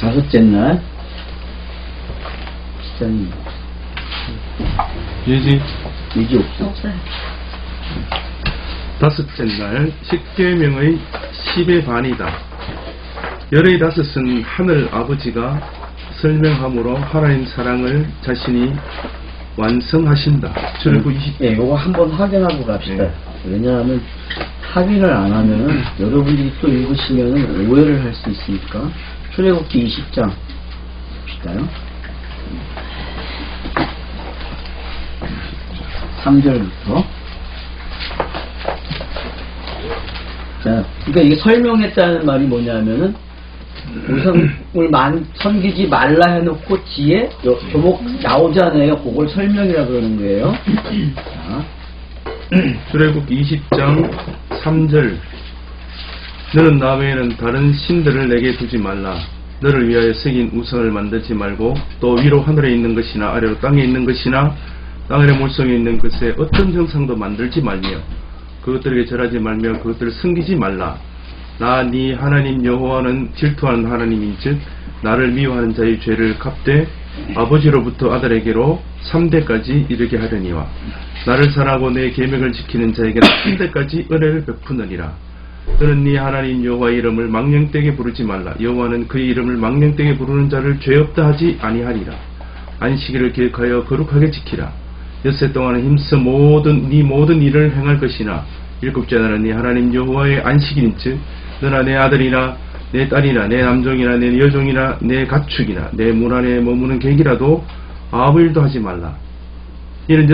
다섯째 날 시장이 예지 유지 없어. 없어요. 다섯째 날 십계명의 10의 반이다. 열의 다섯은 하늘 아버지가 설명함으로 하나님 사랑을 자신이 완성하신다. 출애굽 20. 예, 요거 한번 확인하고 갑시다. 네. 왜냐하면 확인을 안 하면은 여러분들이 또 읽으시면은 오해를 할 수 있으니까. 출애굽기 20장 봅시다요. 3절부터. 자, 그러니까 이게 설명했다는 말이 뭐냐면은 우상을 섬기지 말라 해놓고 뒤에 조목 나오잖아요. 그걸 설명이라 그러는 거예요. 자. 출애굽 20장 3절. 너는 나 외에는 다른 신들을 내게 두지 말라. 너를 위하여 새긴 우상을 만들지 말고 또 위로 하늘에 있는 것이나 아래로 땅에 있는 것이나 땅 아래 물속에 있는 것에 어떤 형상도 만들지 말며 그것들에게 절하지 말며 그것들을 섬기지 말라. 나 네 하나님 여호와는 질투하는 하나님인즉 나를 미워하는 자의 죄를 갚되 아버지로부터 아들에게로 3대까지 이르게 하려니와 나를 사랑하고 내 계명을 지키는 자에게는 3대까지 은혜를 베푸느니라. 너는 네 하나님 여호와의 이름을 망령되게 부르지 말라. 여호와는 그의 이름을 망령되게 부르는 자를 죄 없다 하지 아니하리라. 안식일을 기억하여 거룩하게 지키라. 엿새 동안은 힘써 네 모든 일을 행할 것이나 일곱째 날은 네 하나님 여호와의 안식일인즉 너나 내 아들이나 내 딸이나 내 남종이나 내 여종이나 내 가축이나 내 문 안에 머무는 객이라도 아무 일도 하지 말라. 이는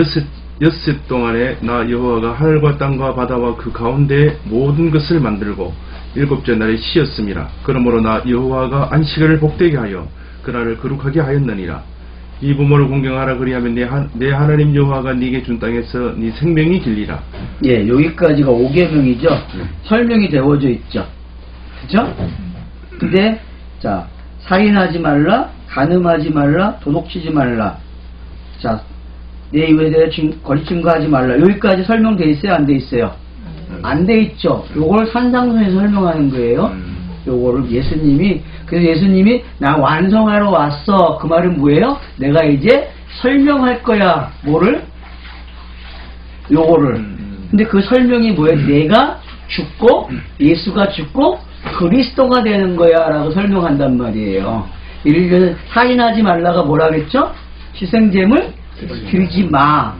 엿새 동안에 나 여호와가 하늘과 땅과 바다와 그 가운데 모든 것을 만들고 일곱째 날에 쉬었음이라. 그러므로 나 여호와가 안식일을 복되게 하여 그날을 거룩하게 하였느니라. 이 부모를 공경하라. 그리하면 내 하나님 여호와가 네게 준 땅에서 네 생명이 길리라. 예, 여기까지가 5계명이죠. 설명이 되어져 있죠. 그죠? 근데 자, 살인하지 말라, 간음하지 말라, 도둑치지 말라. 자, 내 입에 대해 거짓 증거하지 말라. 여기까지 설명돼 있어요, 안 돼 있어요? 안 돼 있죠. 요걸 산상수에서 설명하는 거예요. 요거를 그래서 예수님이 나 완성하러 왔어. 그 말은 뭐예요? 내가 이제 설명할 거야. 뭐를? 요거를. 근데 그 설명이 뭐예요? 내가 죽고 예수가 죽고 그리스도가 되는 거야 라고 설명한단 말이에요. 예를 들어서 살인하지 말라가 뭐라 그랬죠? 희생제물 드리지 마.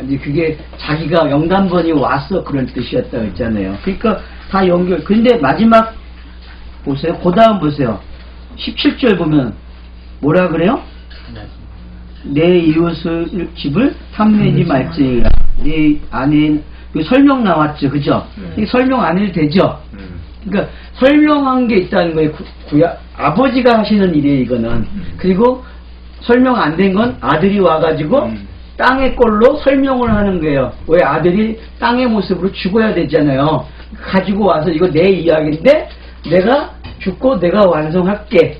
이제 그게 자기가 영단번이 왔어 그런 뜻이었다고 했잖아요. 그러니까 다 연결. 근데 마지막 보세요. 그 다음 보세요. 17절 보면 뭐라 그래요? 내 이웃을 집을 탐내지 말지니라. 내 안에 설명 나왔죠, 그죠? 설명 안 해도 되죠. 그러니까 설명한 게 있다는 거예요. 아버지가 하시는 일이에요, 이거는. 그리고 설명 안 된 건 아들이 와가지고 땅의 꼴로 설명을 하는 거예요. 왜 아들이 땅의 모습으로 죽어야 되잖아요. 가지고 와서 이거 내 이야기인데 내가 죽고 내가 완성할게.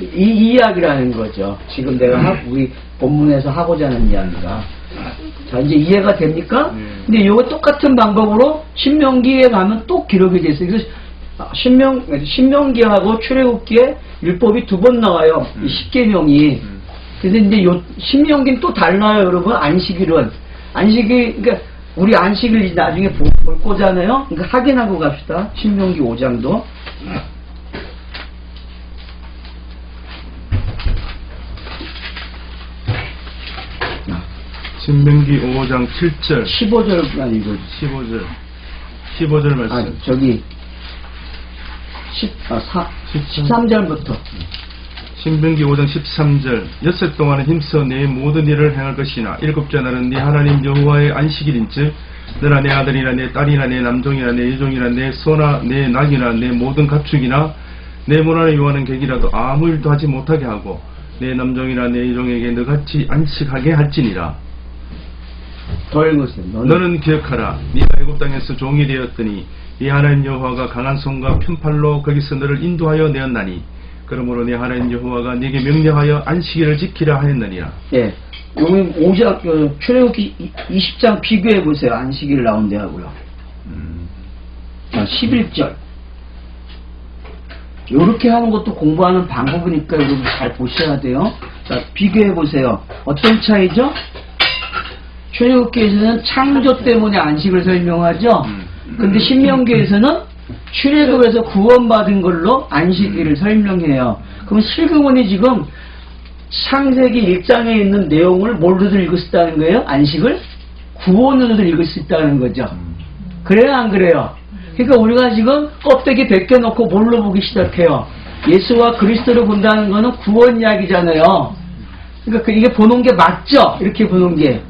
이 이야기라는 거죠. 지금 내가 우리 본문에서 하고자 하는 이야기가. 자, 이제 이해가 됩니까? 근데 이거 똑같은 방법으로 신명기에 가면 또 기록이 돼 있어요. 그래서 신명기하고 출애굽기에 율법이 2번 나와요. 이 10계명이. 그래서 이제 신명기는 또 달라요, 여러분. 안식일은. 그러니까 우리 안식일 나중에 볼 거잖아요. 그러니까 확인하고 갑시다. 신명기 5장도. 신명기 5장 7절 15절만 읽어. 15절 말씀. 저기 13절부터. 신명기 5장 13절. 엿새 동안은 힘써 내 모든 일을 행할 것이나 일곱째 날은 네 하나님 여호와의 안식일인즉 너나 내 아들이나 내 딸이나 내 남종이나 내 여종이나 내 소나 내 낙이나 내 모든 가축이나 내 문 안에 요하는 객이라도 아무 일도 하지 못하게 하고 내 남종이나 내 여종에게 너같이 안식하게 할지니라. 더 읽으세요. 너는 기억하라. 네가 애굽 땅에서 종이 되었더니 네 하나님 여호와가 강한 손과 편팔로 거기서 너를 인도하여 내었나니 그러므로 네 하나님 여호와가 네게 명령하여 안식일을 지키라 하였느니라. 예, 여기 5장 출애굽기 20장 비교해 보세요. 안식일 나온 데하고요. 11절 요렇게 하는 것도 공부하는 방법이니까 여러분 잘 보셔야 돼요. 자, 비교해 보세요. 어떤 차이죠? 출애굽기에서는 창조 때문에 안식을 설명하죠. 근데 신명기에서는 출애굽에서 구원받은 걸로 안식일을 설명해요. 그럼 실금원이 지금 창세기 1장에 있는 내용을 뭘로도 읽을 수 있다는 거예요? 안식을? 구원으로도 읽을 수 있다는 거죠. 그래요, 안 그래요? 그러니까 우리가 지금 껍데기 벗겨놓고 뭘로 보기 시작해요? 예수와 그리스도를 본다는 거는 구원 이야기잖아요. 그러니까 이게 보는 게 맞죠? 이렇게 보는 게.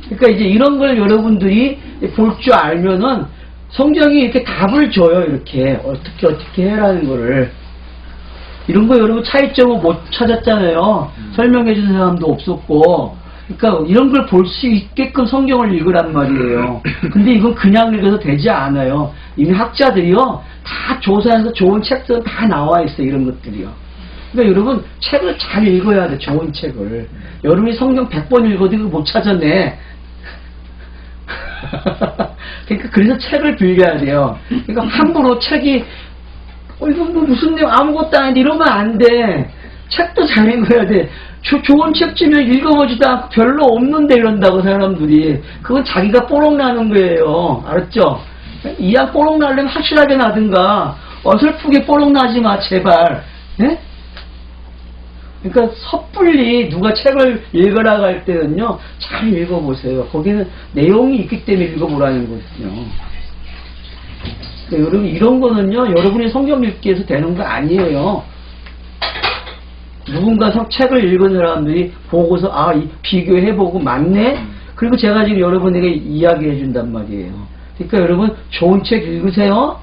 그러니까 이제 이런 걸 여러분들이 볼 줄 알면은 성경이 이렇게 답을 줘요. 이렇게 어떻게 해라는 거를. 이런 거 여러분 차이점을 못 찾았잖아요. 설명해 주는 사람도 없었고. 그러니까 이런 걸 볼 수 있게끔 성경을 읽으란 말이에요. 근데 이건 그냥 읽어도 되지 않아요. 이미 학자들이요 다 조사해서 좋은 책들은 다 나와 있어요. 이런 것들이요. 그러니까 여러분 책을 잘 읽어야 돼. 좋은 책을. 여러분이 성경 100번 읽어도 이거 못 찾았네. 그러니까 그래서 책을 빌려야 돼요. 그러니까 함부로 책이 이거 뭐 무슨 내용 아무것도 아닌데 이러면 안 돼. 책도 잘 읽어야 돼. 좋은 책 주면 읽어보지도 않고 별로 없는데 이런다고 사람들이. 그건 자기가 뽀록 나는 거예요. 알았죠? 이왕 뽀록 나려면 확실하게 나든가 어설프게 뽀록 나지 마 제발. 예? 그러니까 섣불리 누가 책을 읽으라고 할 때는요 잘 읽어보세요. 거기는 내용이 있기 때문에 읽어보라는 거거든요. 그러니까 여러분 이런 거는요 여러분이 성경 읽기에서 되는 거 아니에요. 누군가 책을 읽은 사람들이 보고서 비교해보고 맞네? 그리고 제가 지금 여러분에게 이야기해 준단 말이에요. 그러니까 여러분 좋은 책 읽으세요.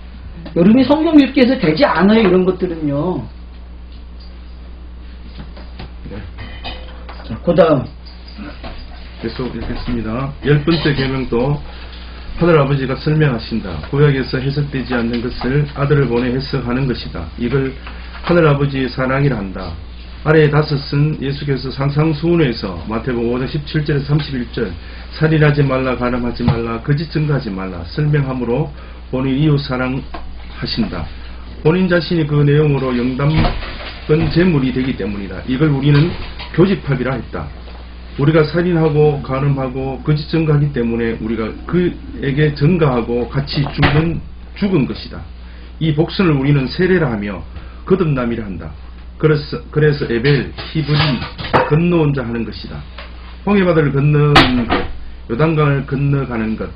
여러분이 성경 읽기에서 되지 않아요. 이런 것들은요. 자, 그 다음 계속 읽겠습니다. 10번째 계명도 하늘아버지가 설명하신다. 구약에서 해석되지 않는 것을 아들을 보내 해석하는 것이다. 이걸 하늘아버지의 사랑이라 한다. 아래의 다섯은 예수께서 상상수훈에서 마태복음 5장 17절에서 31절 살인하지 말라, 간음하지 말라, 거짓 증거하지 말라 설명함으로 본인 이웃 사랑하신다. 본인 자신이 그 내용으로 영담권 제물이 되기 때문이다. 이걸 우리는 교집합이라 했다. 우리가 살인하고 간음하고 거짓 증거하기 때문에 우리가 그에게 증거하고 같이 죽은 것이다. 이 복선을 우리는 세례라 하며 거듭남이라 한다. 그래서 에벨, 히브리, 건너온 자 하는 것이다. 홍해바다를 건너는 것, 요단강을 건너가는 것,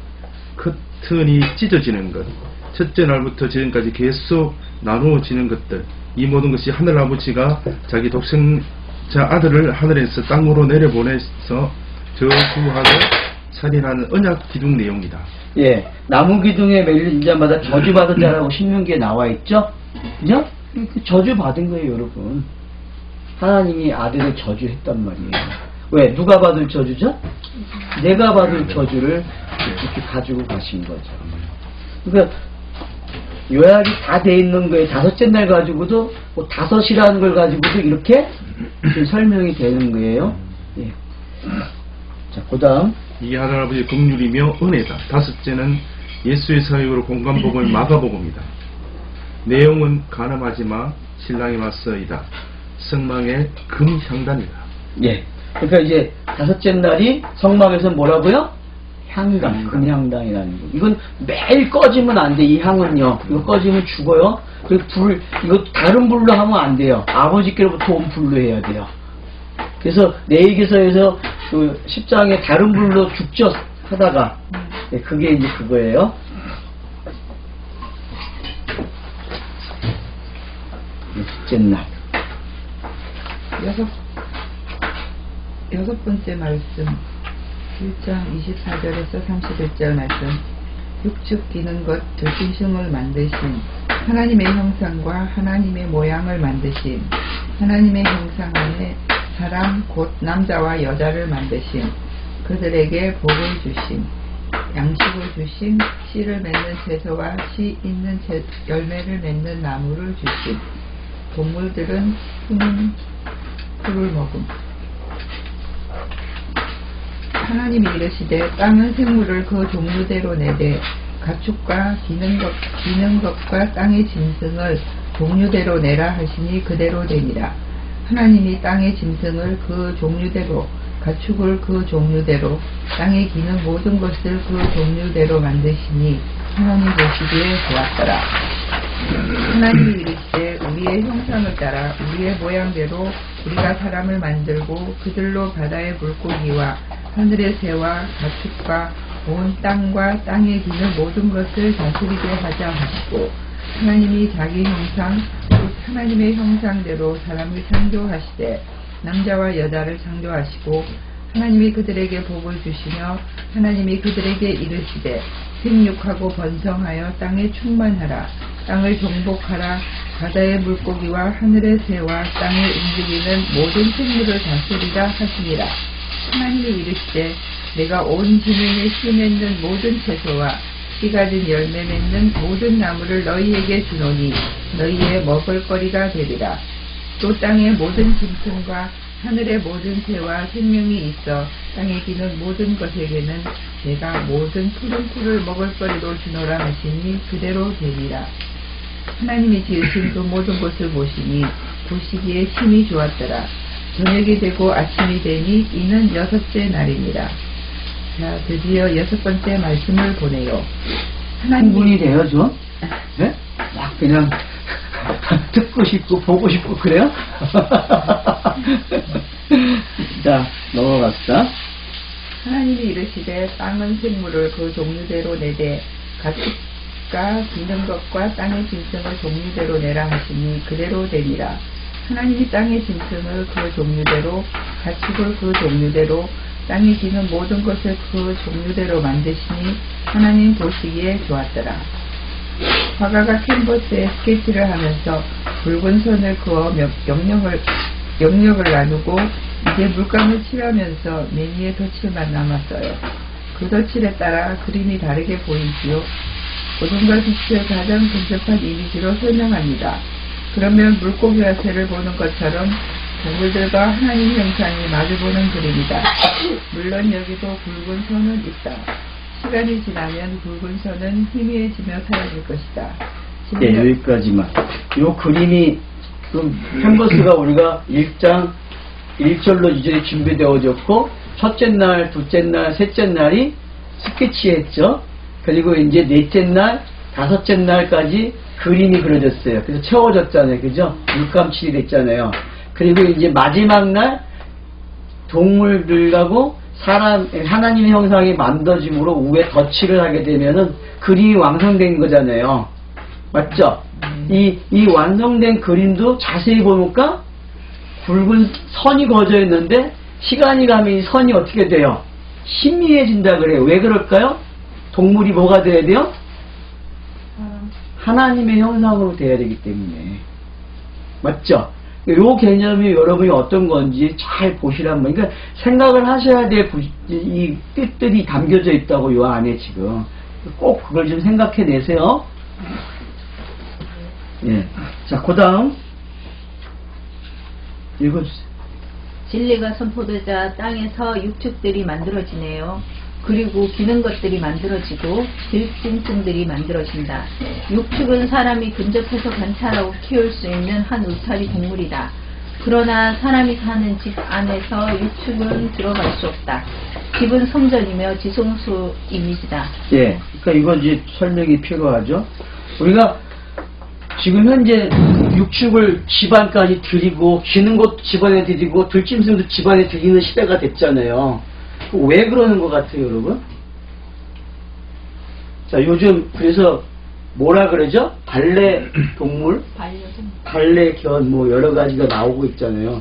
커튼이 찢어지는 것, 첫째 날부터 지금까지 계속 나누어지는 것들, 이 모든 것이 하늘아버지가 자기 독생자 아들을 하늘에서 땅으로 내려보내서 저주하고 살인하는 언약 기둥 내용이다. 예, 나무 기둥에 매일린 자마다 저주받은 자라고 신명기에 나와 있죠? 그죠? 저주 받은 거예요, 여러분. 하나님이 아들을 저주했단 말이에요. 왜? 누가 받을 저주죠? 내가 받을 저주를 이렇게 가지고 가신 거죠. 그러니까 요약이 다 돼 있는 거에 다섯째 날 가지고도 뭐 다섯이라는 걸 가지고도 이렇게 설명이 되는 거예요. 예. 자, 그 다음 이 하늘아버지의 긍휼이며 은혜다. 다섯째는 예수의 사역으로 공간복음을 마가복음이다. 내용은 간음하지마, 신랑이 맞서이다. 성막의 금향단이다. 예. 그러니까 이제 다섯째 날이 성막에서 뭐라고요? 향단, 금향단이라는 거. 이건 매일 꺼지면 안 돼. 이 향은요. 이거 꺼지면 죽어요. 그리고 이거 다른 불로 하면 안 돼요. 아버지께로부터 온 불로 해야 돼요. 그래서 레위기서에서 그 10장에 다른 불로 죽죠 하다가 네, 그게 이제 그거예요. 첫째 날. 여섯 번째 말씀 1장 24절에서 31절 말씀. 육축 기는 것 들기심을 만드신 하나님의 형상과 하나님의 모양을 만드신 하나님의 형상 안에 사람 곧 남자와 여자를 만드신 그들에게 복을 주신 양식을 주신 씨를 맺는 채소와 씨 있는 열매를 맺는 나무를 주신 동물들은 푸는 풀을 먹음. 하나님이 이르시되 땅은 생물을 그 종류대로 내되 가축과 기는 것과 땅의 짐승을 종류대로 내라 하시니 그대로 되니라. 하나님이 땅의 짐승을 그 종류대로, 가축을 그 종류대로, 땅에 기는 모든 것을 그 종류대로 만드시니 하나님 보시기에 좋았더라. 하나님이 이르시되 우리의 형상을 따라 우리의 모양대로 우리가 사람을 만들고 그들로 바다의 물고기와 하늘의 새와 가축과 온 땅과 땅에 기는 모든 것을 다스리게 하자 하시고, 하나님이 자기 형상 곧 하나님의 형상대로 사람을 창조하시되 남자와 여자를 창조하시고, 하나님이 그들에게 복을 주시며 하나님이 그들에게 이르시되 생육하고 번성하여 땅에 충만하라. 땅을 정복하라. 바다의 물고기와 하늘의 새와 땅에 움직이는 모든 생물을 다스리라 하시니라. 하나님이 이르시되 내가 온 지면에 씨 맺는 모든 채소와 씨 가진 열매 맺는 모든 나무를 너희에게 주노니 너희의 먹을거리가 되리라. 또 땅의 모든 짐승과 하늘의 모든 새와 생명이 있어 땅에 기는 모든 것에게는 내가 모든 푸른 풀을 먹을거리로 주노라 하시니 그대로 되리라. 하나님이 지으신 그 모든 것을 보시니 보시기에 심히 좋았더라. 저녁이 되고 아침이 되니 이는 6째 날이니라. 자, 드디어 6번째 말씀을 보내요. 충분히 돼요, 좀? 네? 막 그냥 듣고 싶고 보고 싶고 그래요? 자, 넘어갑시다. 하나님이 이르시되 땅은 생물을 그 종류대로 내되 가축과 기는 것과 땅의 짐승을 종류대로 내라 하시니 그대로 되니라. 하나님이 땅의 짐승을 그 종류대로, 가축을 그 종류대로, 땅에 기는 모든 것을 그 종류대로 만드시니 하나님 보시기에 좋았더라. 화가가 캔버스에 스케치를 하면서 붉은 선을 그어 영역을 나누고 이제 물감을 칠하면서 매니에 덧칠만 남았어요. 그 덧칠에 따라 그림이 다르게 보이지요. 어둠과 빛을 가장 근접한 이미지로 설명합니다. 그러면 물고기와 새를 보는 것처럼 동물들과 하나님 형상이 마주보는 그림이다. 물론 여기도 붉은 선은 있다. 시간이 지나면 붉은 선은 희미해지며 사라질 것이다. 네, 여기까지만. 요 그림이, 그 캔버스가 우리가 1장 1절로 2절이 준비되어졌고, 첫째 날, 둘째 날, 셋째 날이 스케치했죠. 그리고 이제 넷째 날, 다섯째 날까지 그림이 그려졌어요. 그래서 채워졌잖아요. 그죠? 물감칠이 됐잖아요. 그리고 이제 마지막 날 동물들하고 사람, 하나님의 형상이 만들어짐으로 위에 덧칠을 하게 되면은 그림이 완성된 거잖아요. 맞죠? 이 완성된 그림도 자세히 보니까 굵은 선이 그어져 있는데 시간이 가면 이 선이 어떻게 돼요? 희미해진다 그래요. 왜 그럴까요? 동물이 뭐가 돼야 돼요? 하나님의 형상으로 돼야 되기 때문에. 맞죠? 요 개념이 여러분이 어떤 건지 잘 보시란 말이에요. 그러니까 생각을 하셔야 될 이 뜻들이 담겨져 있다고 요 안에 지금. 꼭 그걸 좀 생각해 내세요. 예. 자, 그 다음. 읽어주세요. 진리가 선포되자 땅에서 육축들이 만들어지네요. 그리고 기는 것들이 만들어지고 들짐승들이 만들어진다. 육축은 사람이 근접해서 관찰하고 키울 수 있는 한 울타리 동물이다. 그러나 사람이 사는 집 안에서 육축은 들어갈 수 없다. 집은 성전이며 지성소 이미지다. 예, 그러니까 이건 이제 설명이 필요하죠. 우리가 지금 현재 육축을 집안까지 드리고 기는 것도 집안에 드리고 들짐승도 집안에 드리는 시대가 됐잖아요. 왜 그러는 것 같아요, 여러분? 자, 요즘 그래서 뭐라 그러죠? 발레 동물, 발레견 뭐 여러 가지가 나오고 있잖아요.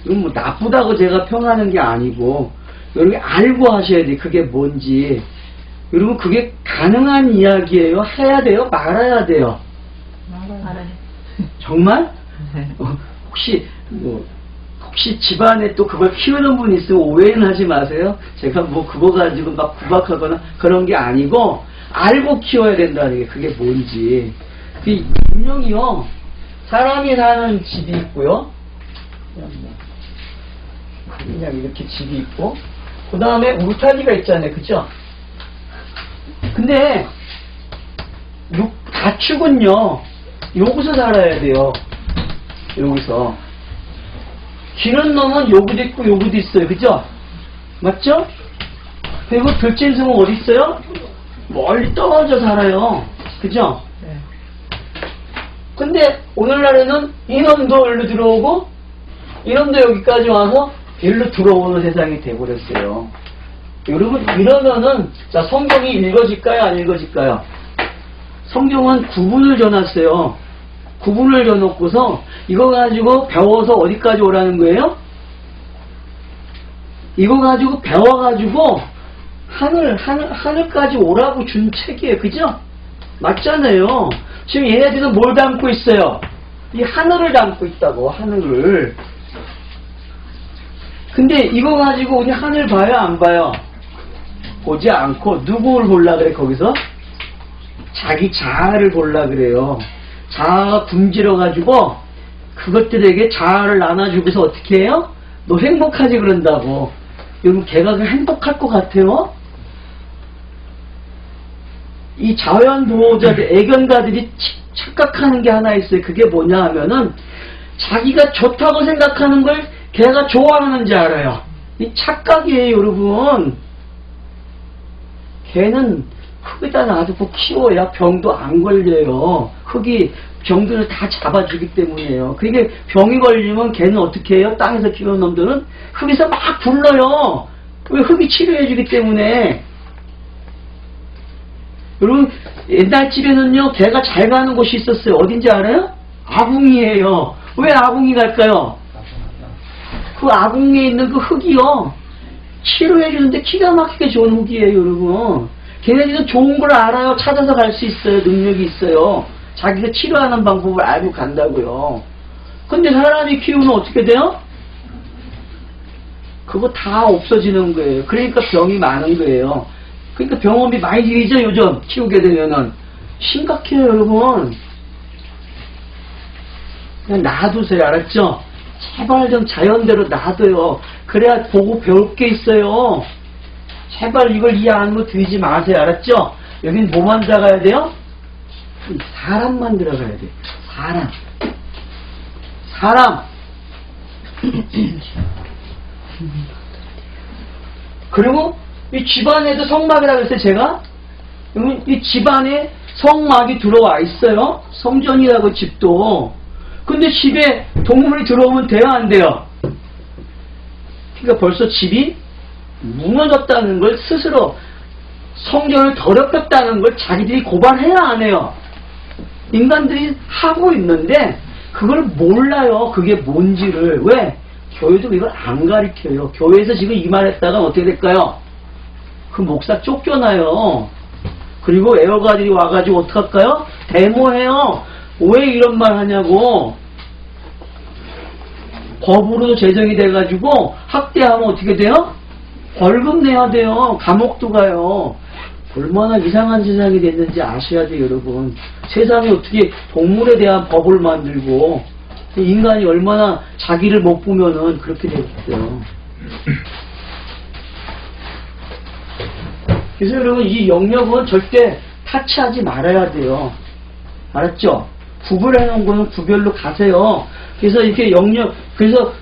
이건 뭐 나쁘다고 제가 평하는 게 아니고 여러분이 알고 하셔야 돼. 그게 뭔지. 여러분 그게 가능한 이야기예요. 해야 돼요? 말아야 돼요? 알아요. 정말? 혹시 집안에 또 그걸 키우는 분이 있으면 오해는 하지 마세요. 제가 뭐 그거 가지고 막 구박하거나 그런 게 아니고 알고 키워야 된다는 게 그게 뭔지. 그 분명히요. 사람이 사는 집이 있고요. 그냥 이렇게 집이 있고 그 다음에 울타리가 있잖아요. 그죠? 근데 가축은요. 여기서 살아야 돼요. 여기서. 기는 놈은 여기도 있고 여기도 있어요. 그죠? 맞죠? 그리고 들짐승은 어디 있어요? 멀리 떨어져 살아요. 그죠? 네. 근데 오늘날에는 이놈도 일로 들어오고 이놈도 여기까지 와서 일로 들어오는 세상이 돼버렸어요. 여러분 이러면은 자 성경이 읽어질까요? 안 읽어질까요? 성경은 구분을 줘놨어요. 구분을 줘놓고서 이거 가지고 배워서 어디까지 오라는 거예요? 이거 가지고 배워가지고 하늘까지 오라고 준 책이에요. 그죠? 맞잖아요. 지금 얘네들은 뭘 담고 있어요? 이 하늘을 담고 있다고, 하늘을. 근데 이거 가지고 우리 하늘 봐요, 안 봐요? 보지 않고 누구를 보려 그래, 거기서? 자기 자아를 보려 그래요. 자아가 굶주려가지고 그것들에게 자아를 나눠주고서 어떻게 해요? 너 행복하지 그런다고. 여러분 걔가 행복할 것 같아요? 이 자연보호자들, 애견가들이 착각하는 게 하나 있어요. 그게 뭐냐 하면은 자기가 좋다고 생각하는 걸 걔가 좋아하는지 알아요. 이 착각이에요, 여러분. 걔는 흙에다 놔두고 키워야 병도 안 걸려요. 흙이 병들을 다 잡아주기 때문이에요. 그게 병이 걸리면 걔는 어떻게 해요? 땅에서 키우는 놈들은 흙에서 막 굴러요. 왜? 흙이 치료해주기 때문에. 여러분 옛날 집에는요 개가 잘 가는 곳이 있었어요. 어딘지 알아요? 아궁이에요. 왜 아궁이 갈까요? 그 아궁이에 있는 그 흙이요 치료해주는데 기가 막히게 좋은 흙이에요. 여러분 걔네들은 좋은 걸 알아요. 찾아서 갈 수 있어요. 능력이 있어요. 자기가 치료하는 방법을 알고 간다고요. 근데 사람이 키우면 어떻게 돼요? 그거 다 없어지는 거예요. 그러니까 병이 많은 거예요. 그러니까 병원비 많이 들이죠, 요즘. 키우게 되면은. 심각해요, 여러분. 그냥 놔두세요, 알았죠? 제발 좀 자연대로 놔둬요. 그래야 보고 배울 게 있어요. 제발 이걸 이해 안 하고 들이지 마세요, 알았죠? 여긴 뭐만 들어가야 돼요? 사람만 들어가야 돼요. 사람. 그리고 이 집안에도 성막이라고 했어요, 제가. 이 집안에 성막이 들어와 있어요. 성전이라고 집도. 근데 집에 동물이 들어오면 돼요, 안 돼요? 그러니까 벌써 집이 무너졌다는 걸 스스로 성전을 더럽혔다는 걸 자기들이 고발해야 안 해요. 인간들이 하고 있는데 그걸 몰라요. 그게 뭔지를. 왜? 교회도 이걸 안 가르쳐요. 교회에서 지금 이 말 했다가 어떻게 될까요? 그 목사 쫓겨나요. 그리고 애호가들이 와가지고 어떡할까요? 데모해요. 왜 이런 말 하냐고. 법으로도 제정이 돼가지고 학대하면 어떻게 돼요? 벌금 내야 돼요. 감옥도 가요. 얼마나 이상한 세상이 됐는지 아셔야 돼요, 여러분. 세상에 어떻게 동물에 대한 법을 만들고 인간이 얼마나 자기를 못 보면은 그렇게 되겠어요. 그래서 여러분 이 영역은 절대 타치하지 말아야 돼요. 알았죠? 구별해 놓은 거는 구별로 가세요. 그래서 이렇게 영역, 그래서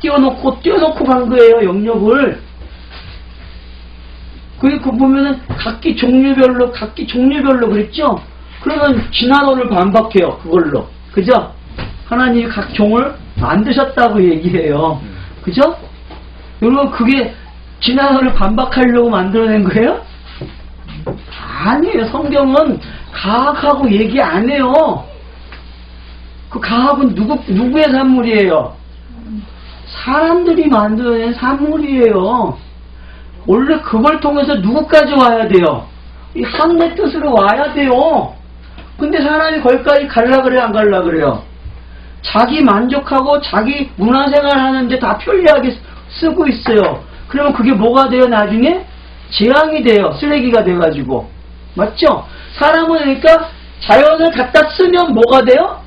띄워놓고 간 거예요, 영역을. 그 보면은 각기 종류별로 그랬죠? 그러면 진화론을 반박해요, 그걸로. 그죠? 하나님이 각 종을 만드셨다고 얘기해요. 그죠? 여러분, 그게 진화론을 반박하려고 만들어낸 거예요? 아니에요. 성경은 과학하고 얘기 안 해요. 그 과학은 누구의 산물이에요? 사람들이 만들어낸 산물이에요. 원래 그걸 통해서 누구까지 와야 돼요? 이 하늘의 뜻으로 와야 돼요. 근데 사람이 거기까지 갈라 그래요, 안 갈라 그래요? 자기 만족하고 자기 문화생활 하는데 다 편리하게 쓰고 있어요. 그러면 그게 뭐가 돼요, 나중에? 재앙이 돼요. 쓰레기가 돼가지고. 맞죠? 사람은 그러니까 자연을 갖다 쓰면 뭐가 돼요?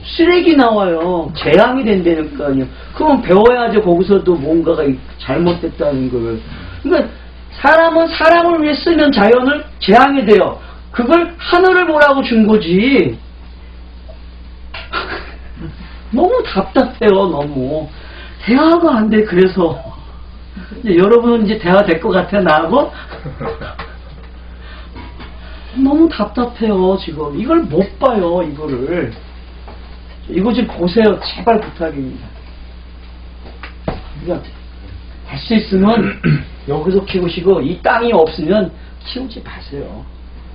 쓰레기 나와요. 재앙이 된다니까요. 그럼 배워야죠. 거기서도 뭔가가 잘못됐다는 걸. 그러니까 사람은 사람을 위해 쓰면 자연을 재앙이 돼요. 그걸 하늘을 보라고 준 거지. 너무 답답해요, 너무. 대화가 안 돼, 그래서. 이제 여러분은 이제 대화 될 것 같아요, 나하고? 너무 답답해요, 지금. 이걸 못 봐요, 이거를. 이거 좀 보세요, 제발 부탁입니다. 그러니까, 할 수 있으면 여기서 키우시고, 이 땅이 없으면 키우지 마세요.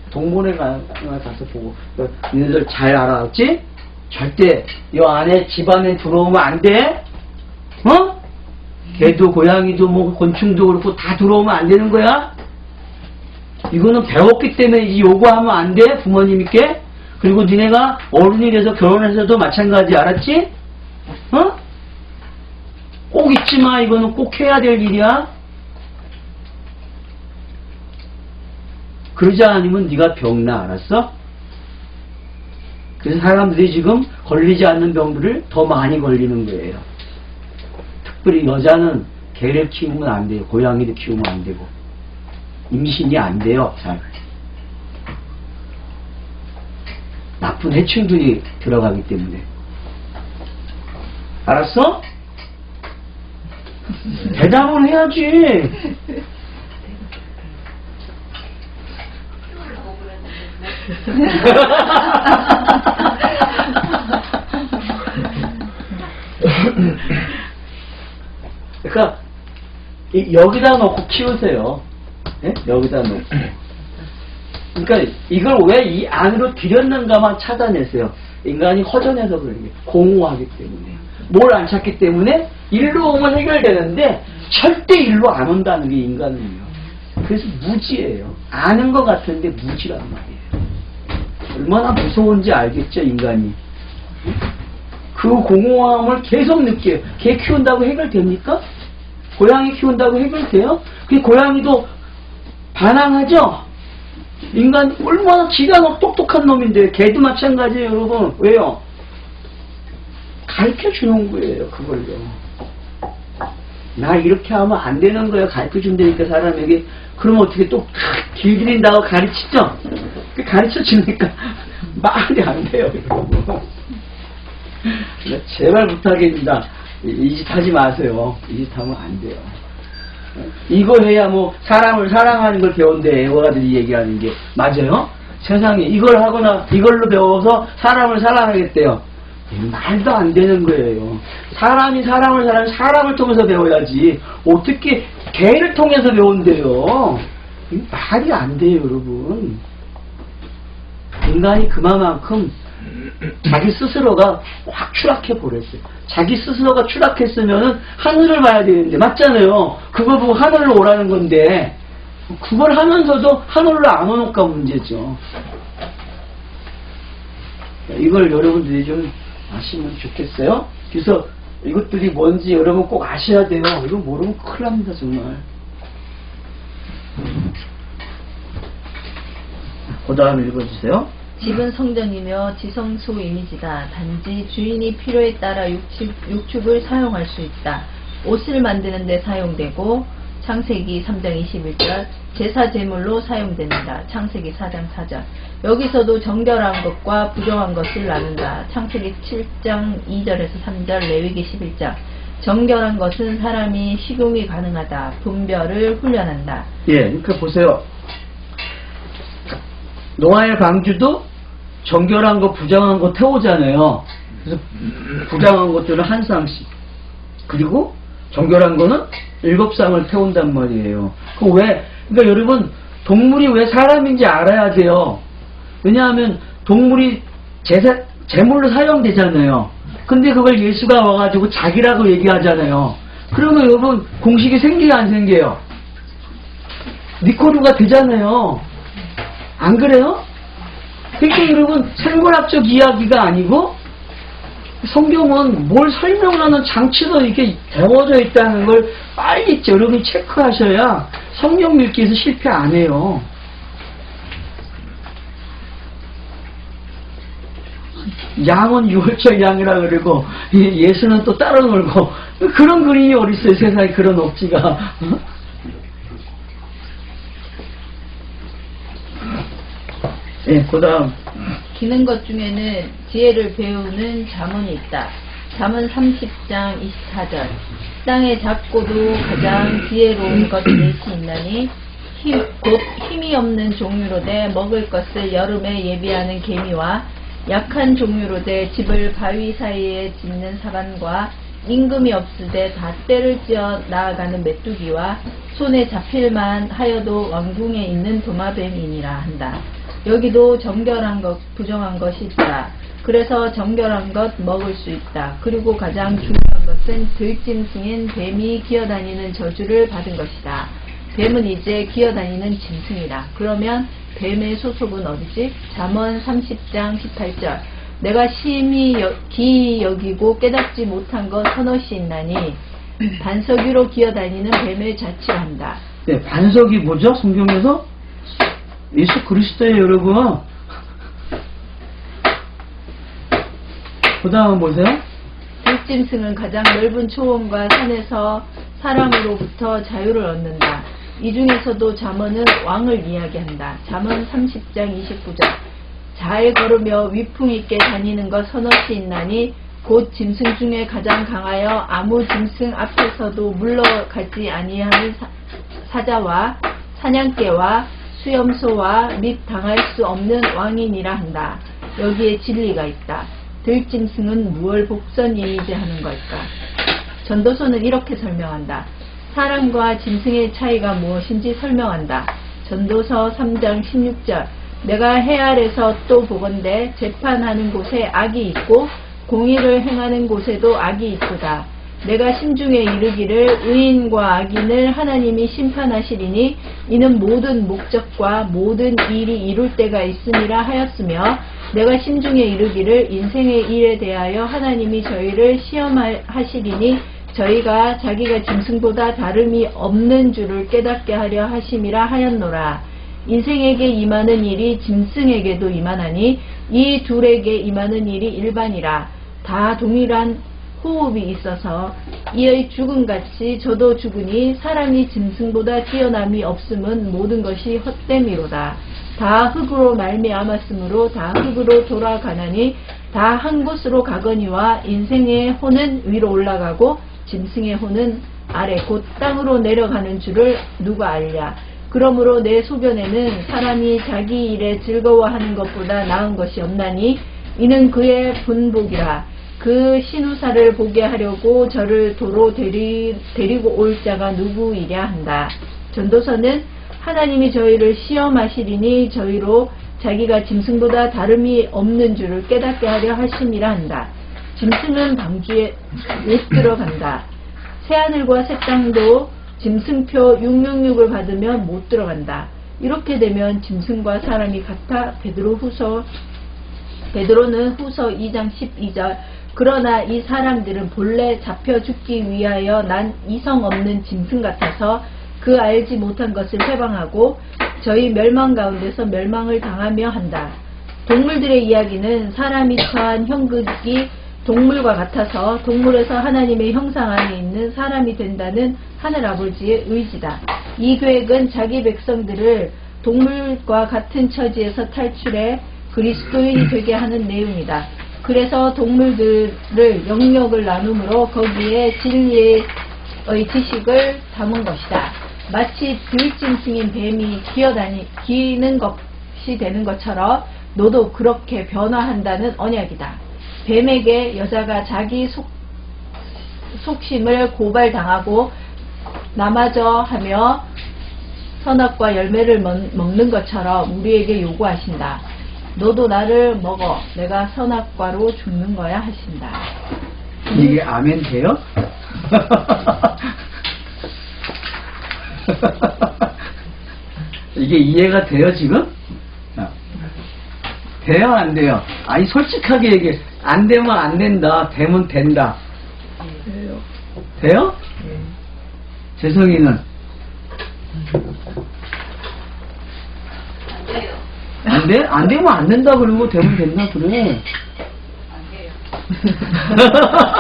동문회 가서 보고, 너희들 잘 알았지? 절대 이 안에 집안에 들어오면 안 돼. 어? 개도 고양이도 뭐 곤충도 그렇고 다 들어오면 안 되는 거야. 이거는 배웠기 때문에 이 요구하면 안 돼, 부모님께. 그리고 니네가 어른이 돼서 결혼해서도 마찬가지, 알았지? 어? 꼭 잊지 마. 이거는 꼭 해야 될 일이야. 그러지 않으면 네가 병나, 알았어? 그래서 사람들이 지금 걸리지 않는 병들을 더 많이 걸리는 거예요. 특별히 여자는 개를 키우면 안 돼요. 고양이도 키우면 안 되고. 임신이 안 돼요, 잘. 나쁜 해충들이 들어가기 때문에. 알았어? 대답을 해야지. 그러니까 여기다 놓고 키우세요. 네? 여기다 놓고. 그러니까 이걸 왜 이 안으로 들였는가만 찾아내세요. 인간이 허전해서 그런 게 공허하기 때문에. 뭘 안 찾기 때문에 일로 오면 해결되는데 절대 일로 안 온다는 게 인간은요. 그래서 무지예요. 아는 것 같은데 무지란 말이에요. 얼마나 무서운지 알겠죠, 인간이. 그 공허함을 계속 느껴요. 개 키운다고 해결됩니까? 고양이 키운다고 해결돼요? 그 고양이도 반항하죠? 인간 얼마나 지가 똑똑한 놈인데, 개도 마찬가지예요, 여러분. 왜요? 가르쳐 주는 거예요, 그걸요. 나 이렇게 하면 안 되는 거예요. 가르쳐 준다니까, 사람에게. 그러면 어떻게 또 길들인다고 가르치죠? 가르쳐 주니까 말이 안 돼요, 여러분. 제발 부탁입니다. 이 짓 하지 마세요. 이 짓 하면 안 돼요. 이거 해야 뭐 사람을 사랑하는 걸 배운대, 애호가들이 얘기하는 게. 맞아요? 세상에 이걸 하거나 이걸로 배워서 사람을 사랑하겠대요. 말도 안 되는 거예요. 사람이 사람을 사랑하면 사람을 통해서 배워야지. 어떻게 개를 통해서 배운대요? 말이 안 돼요, 여러분. 인간이 그만큼 자기 스스로가 확 추락해 버렸어요. 자기 스스로가 추락했으면 하늘을 봐야 되는데, 맞잖아요. 그거 보고 하늘로 오라는 건데, 그걸 하면서도 하늘로 안 오니까 문제죠. 이걸 여러분들이 좀 아시면 좋겠어요. 그래서 이것들이 뭔지 여러분 꼭 아셔야 돼요. 이거 모르면 큰일 납니다, 정말. 그 다음 읽어주세요. 집은 성전이며 지성소 이미지다. 단지 주인이 필요에 따라 육축을 사용할 수 있다. 옷을 만드는 데 사용되고, 창세기 3장 21절 제사 제물로 사용된다. 창세기 4장 4절. 여기서도 정결한 것과 부정한 것을 나눈다. 창세기 7장 2절에서 3절, 레위기 11장. 정결한 것은 사람이 식용이 가능하다. 분별을 훈련한다. 예, 그러니까 보세요. 노아의 방주도 정결한 거, 부정한 거 태우잖아요. 그래서 부정한 것들은 한 쌍씩. 그리고 정결한 거는 7쌍을 태운단 말이에요. 그러니까 여러분, 동물이 왜 사람인지 알아야 돼요. 왜냐하면 동물이 제물로 사용되잖아요. 근데 그걸 예수가 와가지고 자기라고 얘기하잖아요. 그러면 여러분, 공식이 생겨요, 안 생겨요? 니코르가 되잖아요. 안 그래요? 그러니까 여러분, 생물학적 이야기가 아니고 성경은 뭘 설명하는 장치도 이렇게 되어져 있다는 걸 빨리 여러분이 체크하셔야 성경 읽기에서 실패 안 해요. 양은 유월절 양이라 그러고 예수는 또 따로 놀고, 그런 그림이 어디 있어요, 세상에. 그런 억지가. 예, 그 다음. 기는 것 중에는 지혜를 배우는 잠언이 있다. 잠언 30장 24절. 땅의 작고도 가장 지혜로운 것 넷이 있나니 곧 힘이 없는 종류로 돼 먹을 것을 여름에 예비하는 개미와 약한 종류로 돼 집을 바위 사이에 짓는 사반과 임금이 없으되 다 때를 지어 나아가는 메뚜기와 손에 잡힐만 하여도 왕궁에 있는 도마뱀이니라 한다. 여기도 정결한 것, 부정한 것이 있다. 그래서 정결한 것 먹을 수 있다. 그리고 가장 중요한 것은 들짐승인 뱀이 기어다니는 저주를 받은 것이다. 뱀은 이제 기어다니는 짐승이다. 그러면 뱀의 소속은 어디지? 잠언 30장 18절. 내가 심히 기이 여기고 깨닫지 못한 것 서너시 있나니 반석 위로 기어다니는 뱀을 자취한다. 네, 반석이 뭐죠? 성경에서? 예수 그리스도의 여러분. 그 다음 보세요. 들짐승은 가장 넓은 초원과 산에서 사람으로부터 자유를 얻는다. 이 중에서도 잠언은 왕을 이야기한다. 잠언 30장 29절. 잘 걸으며 위풍 있게 다니는 것 서너시 있나니 곧 짐승 중에 가장 강하여 아무 짐승 앞에서도 물러가지 아니하는 사자와 사냥개와 수염소와 및 당할 수 없는 왕이니라 한다. 여기에 진리가 있다. 들짐승은 무얼 복선이이제 하는 걸까? 전도서는 이렇게 설명한다. 사람과 짐승의 차이가 무엇인지 설명한다. 전도서 3장 16절. 내가 해 아래서 또 보건대 재판하는 곳에 악이 있고 공의를 행하는 곳에도 악이 있도다. 내가 심중에 이르기를 의인과 악인을 하나님이 심판하시리니 이는 모든 목적과 모든 일이 이룰 때가 있음이라 하였으며 내가 심중에 이르기를 인생의 일에 대하여 하나님이 저희를 시험하시리니 저희가 자기가 짐승보다 다름이 없는 줄을 깨닫게 하려 하심이라 하였노라. 인생에게 임하는 일이 짐승에게도 임하나니 이 둘에게 임하는 일이 일반이라. 다 동일한 호흡이 있어서 이의 죽음같이 저도 죽으니 사람이 짐승보다 뛰어남이 없음은 모든 것이 헛됨이로다. 다 흙으로 말미암았으므로 다 흙으로 돌아가나니 다 한 곳으로 가거니와 인생의 혼은 위로 올라가고 짐승의 혼은 아래 곧 땅으로 내려가는 줄을 누가 알랴. 그러므로 내 소견에는 사람이 자기 일에 즐거워하는 것보다 나은 것이 없나니 이는 그의 분복이라. 그 신우사를 보게 하려고 저를 도로 데리고 올 자가 누구이랴 한다. 전도서는 하나님이 저희를 시험하시리니 저희로 자기가 짐승보다 다름이 없는 줄을 깨닫게 하려 하심이라 한다. 짐승은 방주에 못 들어간다. 새하늘과 새 땅도 짐승표 666을 받으면 못 들어간다. 이렇게 되면 짐승과 사람이 같아. 베드로는 후서 2장 12절. 그러나 이 사람들은 본래 잡혀 죽기 위하여 난 이성 없는 짐승 같아서 그 알지 못한 것을 회방하고 저희 멸망 가운데서 멸망을 당하며 한다. 동물들의 이야기는 사람이 처한 형극이 동물과 같아서 동물에서 하나님의 형상 안에 있는 사람이 된다는 하늘아버지의 의지다. 이 계획은 자기 백성들을 동물과 같은 처지에서 탈출해 그리스도인이 되게 하는 내용이다. 그래서 동물들을 영역을 나눔으로 거기에 진리의 지식을 담은 것이다. 마치 들짐승인 뱀이 기는 것이 되는 것처럼 너도 그렇게 변화한다는 언약이다. 뱀에게 여자가 자기 속심을 고발당하고 나마저 하며 선악과 열매를 먹는 것처럼 우리에게 요구하신다. 너도 나를 먹어 내가 선악과로 죽는 거야 하신다. 이게 아멘 돼요? 이게 이해가 돼요 지금? 돼요 안 돼요? 아니 솔직하게 얘기해. 안 되면 안 된다. 되면 된다. 돼요. 돼요? 네. 재성이는? 안 돼? 안 되면 안 된다 그러고 되면 된다 그래.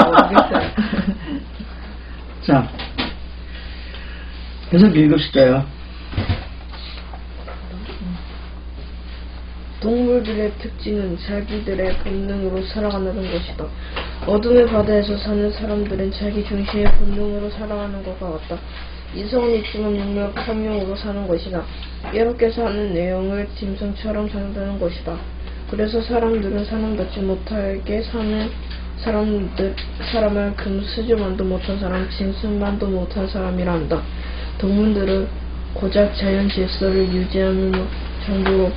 모르겠어요. 자, 계속 읽읍시다요. 동물들의 특징은 자기들의 본능으로 살아가는 것이다. 어둠의 바다에서 사는 사람들은 자기 중심의 본능으로 살아가는 것과 같다. 이성은 있지만 육명으로 사는 것이다. 외롭게 사는 내용을 짐승처럼 산다는 것이다. 그래서 사람들은 사람답지 못하게 사는 사람을 금수저만도 못한 사람, 짐승만도 못한 사람이라 한다. 동물들은 고작 자연 질서를 유지하는 정도로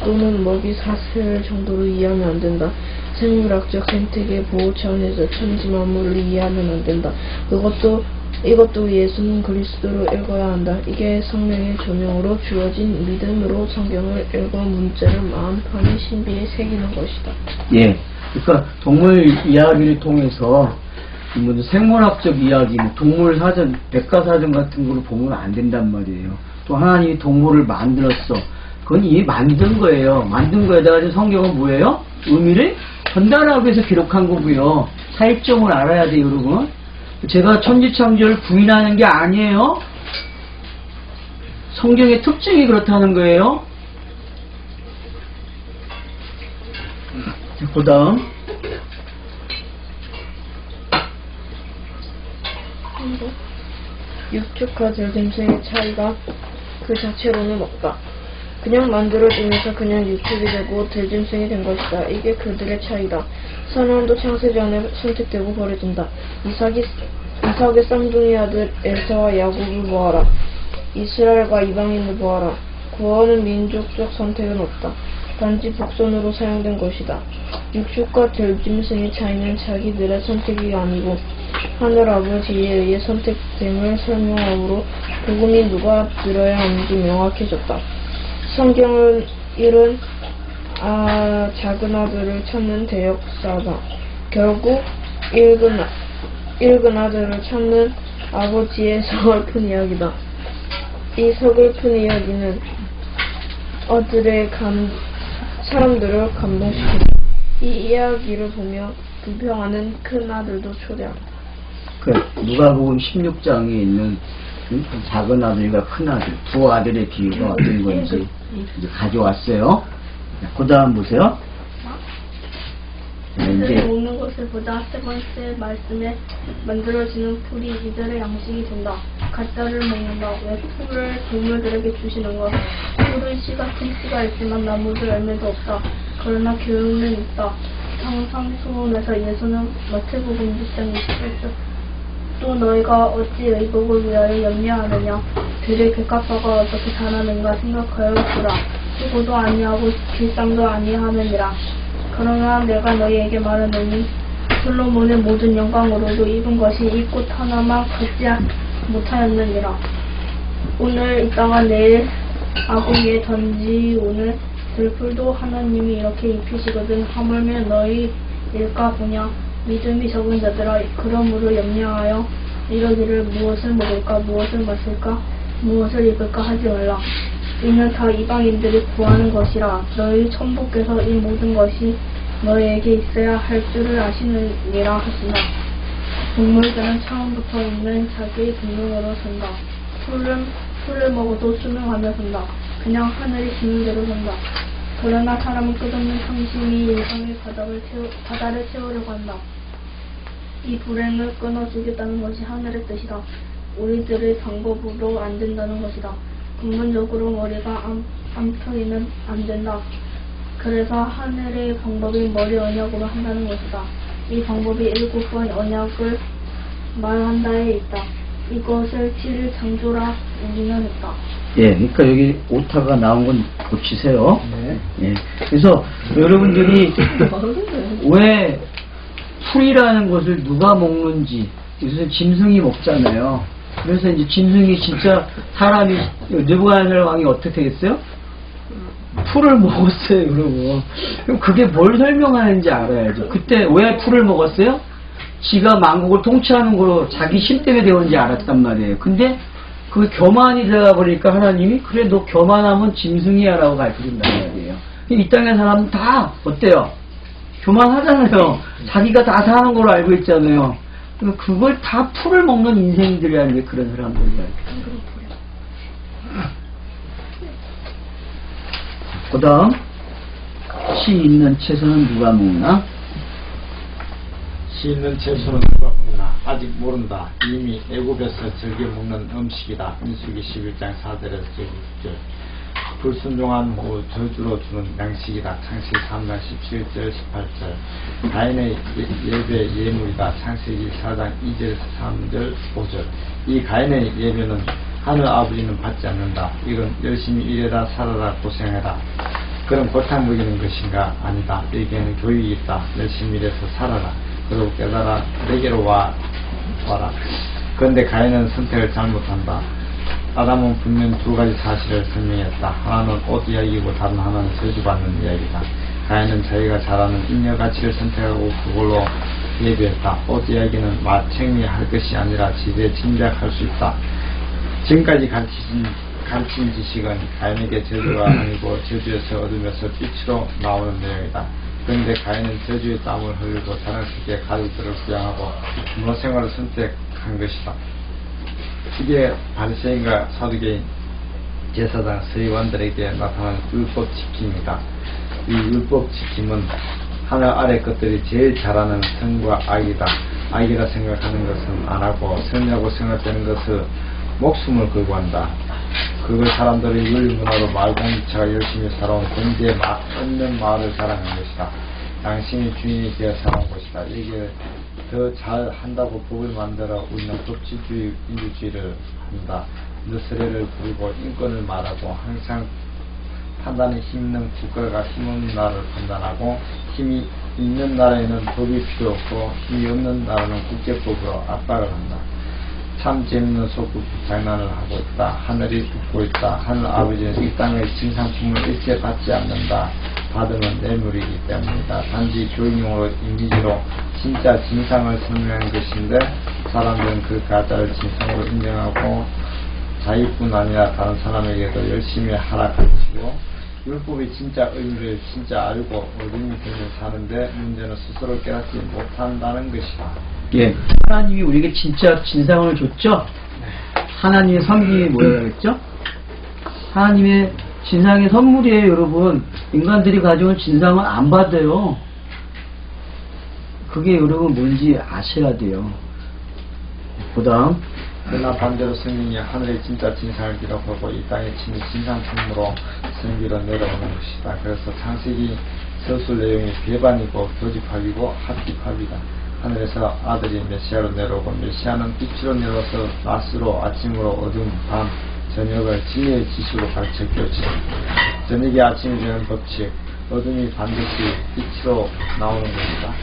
또는 먹이 사슬 정도로 이해하면 안 된다. 생물학적 생태계 보호 차원에서 천지 만물을 이해하면 안 된다. 이것도 예수는 그리스도로 읽어야 한다. 이게 성령의 조명으로 주어진 믿음으로 성경을 읽어 문자를 마음판의 신비에 새기는 것이다. 예. 그러니까 동물 이야기를 통해서 뭐 생물학적 이야기, 동물 사전, 백과사전 같은 거를 보면 안 된단 말이에요. 또 하나님이 동물을 만들었어. 그건 이미 만든 거예요. 만든 거에다가 지금 성경은 뭐예요? 의미를 전달하기 위해서 기록한 거고요. 사익점을 알아야 돼요, 여러분. 제가 천지창조를 부인하는 게 아니에요. 성경의 특징이 그렇다는 거예요. 자, 그 다음. 육축과 들짐승의 차이가 그 자체로는 없다. 그냥 만들어지면서 그냥 육축이 되고 들짐승이 된 것이다. 이게 그들의 차이다. 사람도 창세기 전에 선택되고 버려진다. 이삭의 쌍둥이 아들 에사와 야곱을 보아라. 이스라엘과 이방인을 보아라. 구원은 민족적 선택은 없다. 단지 복선으로 사용된 것이다. 육축과 들짐승의 차이는 자기들의 선택이 아니고 하늘 아버지에 의해 선택됨을 설명하므로 복음이 누가 들어야 하는지 명확해졌다. 성경은 이런 작은 아들을 찾는 대역사다. 결국 읽은 아들을 찾는 아버지의 서글픈 이야기다. 이 서글픈 이야기는 사람들을 감동시킨다. 이 이야기를 보며 불평하는 큰 아들도 초대한다. 누가복음 16장에 있는 작은 아들과 큰 아들, 두 아들의 비유가 어떤 건지 이제 가져왔어요. 그 다음 보세요. 이들이 먹는 것을 보자. 세 번째 말씀에 만들어지는 풀이 이들의 양식이 된다. 가짜를 먹는다. 왜 풀을 동물들에게 주시는 것? 풀은 씨 같은 씨가 있지만 나무들 열매도 없다. 그러나 교훈은 있다. 상상소원에서 예수는 마태복음 6장 28절 또 너희가 어찌 의복을 위하여 염려하느냐? 들의 객가서가 어떻게 자라는가 생각하여 보라. 수고도 아니하고 길쌈도 아니하느니라. 그러나 내가 너희에게 말하노니 솔로몬의 모든 영광으로도 입은 것이 이 꽃 하나만 갖지 못하였느니라. 오늘 있다가 내일 아궁이에 던지오는 들풀도 하나님이 이렇게 입히시거든. 하물며 너희일까 보냐. 믿음이 적은 자들아, 그러므로 염려하여 이러기를 무엇을 먹을까, 무엇을 마실까, 무엇을 입을까 하지 말라. 이는 다 이방인들이 구하는 것이라. 너희 천부께서 이 모든 것이 너희에게 있어야 할 줄을 아시느니라 하시나. 동물들은 처음부터 있는 자기의 본능으로 산다. 풀을 먹어도 수명하며 산다. 그냥 하늘이 주는 대로 산다. 그러나 사람은 끝없는 상심이 일상의 바다를 채우려고 한다. 이 불행을 끊어주겠다는 것이 하늘의 뜻이다. 우리들의 방법으로 안 된다는 것이다. 근본적으로 머리가 암투이면 안 된다. 그래서 하늘의 방법이 머리 언약으로 한다는 것이다. 이 방법이 일곱 번 언약을 말한다에 있다. 이것을 7일 창조라 우리는 했다. 예, 그러니까 여기 오타가 나온 건 고치세요. 네. 예. 그래서 여러분들이 왜 풀이라는 것을 누가 먹는지, 그래서 짐승이 먹잖아요. 그래서 이제 짐승이 진짜 사람이, 느부갓네살 왕이 어떻게 했어요? 풀을 먹었어요, 여러분. 그럼 그게 뭘 설명하는지 알아야죠. 그때 왜 풀을 먹었어요? 지가 만국을 통치하는 거로 자기 힘 때문에 되었는지 알았단 말이에요. 근데 그 교만이 되어 버리니까 하나님이 그래 너 교만하면 짐승이야 라고 가르쳐준단 말이에요. 이 땅의 사람은 다 어때요? 교만하잖아요. 자기가 다 사는 걸로 알고 있잖아요. 그걸 다 풀을 먹는 인생들이라는 게 그런 사람들이야. 그 다음 씨 있는 채소는 누가 먹나? 씨 있는 채소는 누가 먹나 아직 모른다. 이미 애굽에서 즐겨 먹는 음식이다. 민수기 11장 4절에서 6절. 불순종한 후 저주로 주는 양식이다. 창세기 3장 17절 18절. 가인의 예배 예물이다. 창세기 4장 2절에서 3절 5절. 이 가인의 예배는 하늘 아버지는 받지 않는다. 이건 열심히 일해라 살아라 고생해라 그런 골탕 먹이는 것인가? 아니다. 여기에는 교육이 있다. 열심히 일해서 살아라. 그리고 깨달아 내게로 와라. 그런데 가인은 선택을 잘못한다. 아담은 분명 두 가지 사실을 설명했다. 하나는 옷 이야기이고 다른 하나는 저주받는 이야기다. 가인은 자기가 잘하는 인여 가치를 선택하고 그걸로 예배했다. 옷 이야기는 책미할 것이 아니라 지대 짐작할 수 있다. 지금까지 가르친 지식은 가인에게 저주가 아니고 저주에서 얻으면서 빛으로 나오는 내용이다. 그런데 가인은 저주의 땀을 흘리고 자랑스럽게 가족들을 부양하고 문화생활을 선택한 것이다. 이게 바리새인과 사두개인 제사장 서기관들에게 나타난 율법 지킴이다. 이 율법 지킴은 하늘 아래 것들이 제일 잘하는 선과 악이다. 악이라 생각하는 것은 안 하고 선이라고 생각되는 것을 목숨을 걸고 한다. 그걸 사람들의 윤리문화로 마을 공동체가 열심히 살아온 경제에 없는 마을을 자랑한 것이다. 당신이 주인이 되어 살아온 것이다. 이게 더 잘 한다고 법을 만들어 우리는 법치주의, 민주주의를 한다. 너스레를 부리고 인권을 말하고 항상 판단에 힘있는 국가가 힘없는 나라를 판단하고 힘이 있는 나라에는 법이 필요 없고 힘이 없는 나라는 국제법으로 압박을 한다. 참 재밌는 소꿉 장난을 하고 있다. 하늘이 웃고 있다. 하늘 아버지는 이 땅의 진상품을 일체 받지 않는다. 받으면 뇌물이기 때문이다. 단지 교육용으로 이미지로 진짜 진상을 설명한 것인데 사람들은 그 가짜를 진상으로 인정하고 자기뿐 아니라 다른 사람에게도 열심히 하라 가르치고 율법의 진짜 의미를 진짜 알고 어둠이 되면 사는데 문제는 스스로 깨닫지 못한다는 것이다. 예, 하나님이 우리에게 진짜 진상을 줬죠? 하나님의 섬김이 뭐라고 했죠? 하나님의 진상의 선물이에요, 여러분. 인간들이 가져온 진상은 안 받아요. 그게 여러분 뭔지 아셔야 돼요. 그 다음. 그러나 반대로 성경이 하늘의 진짜 진상을 기록하고 이 땅에 치는 진상품으로 성기로 내려오는 것이다. 그래서 창세기 서술 내용이 배반이고 교집합이고 합집합이다. 하늘에서 아들이 메시아로 내려오고 메시아는 빛으로 내려와서 낮으로 아침으로 어두운 밤 저녁을 진리의 지식으로 가르쳤겠죠. 저녁이 아침이 되는 법칙, 어둠이 반드시 빛으로 나오는 것이다.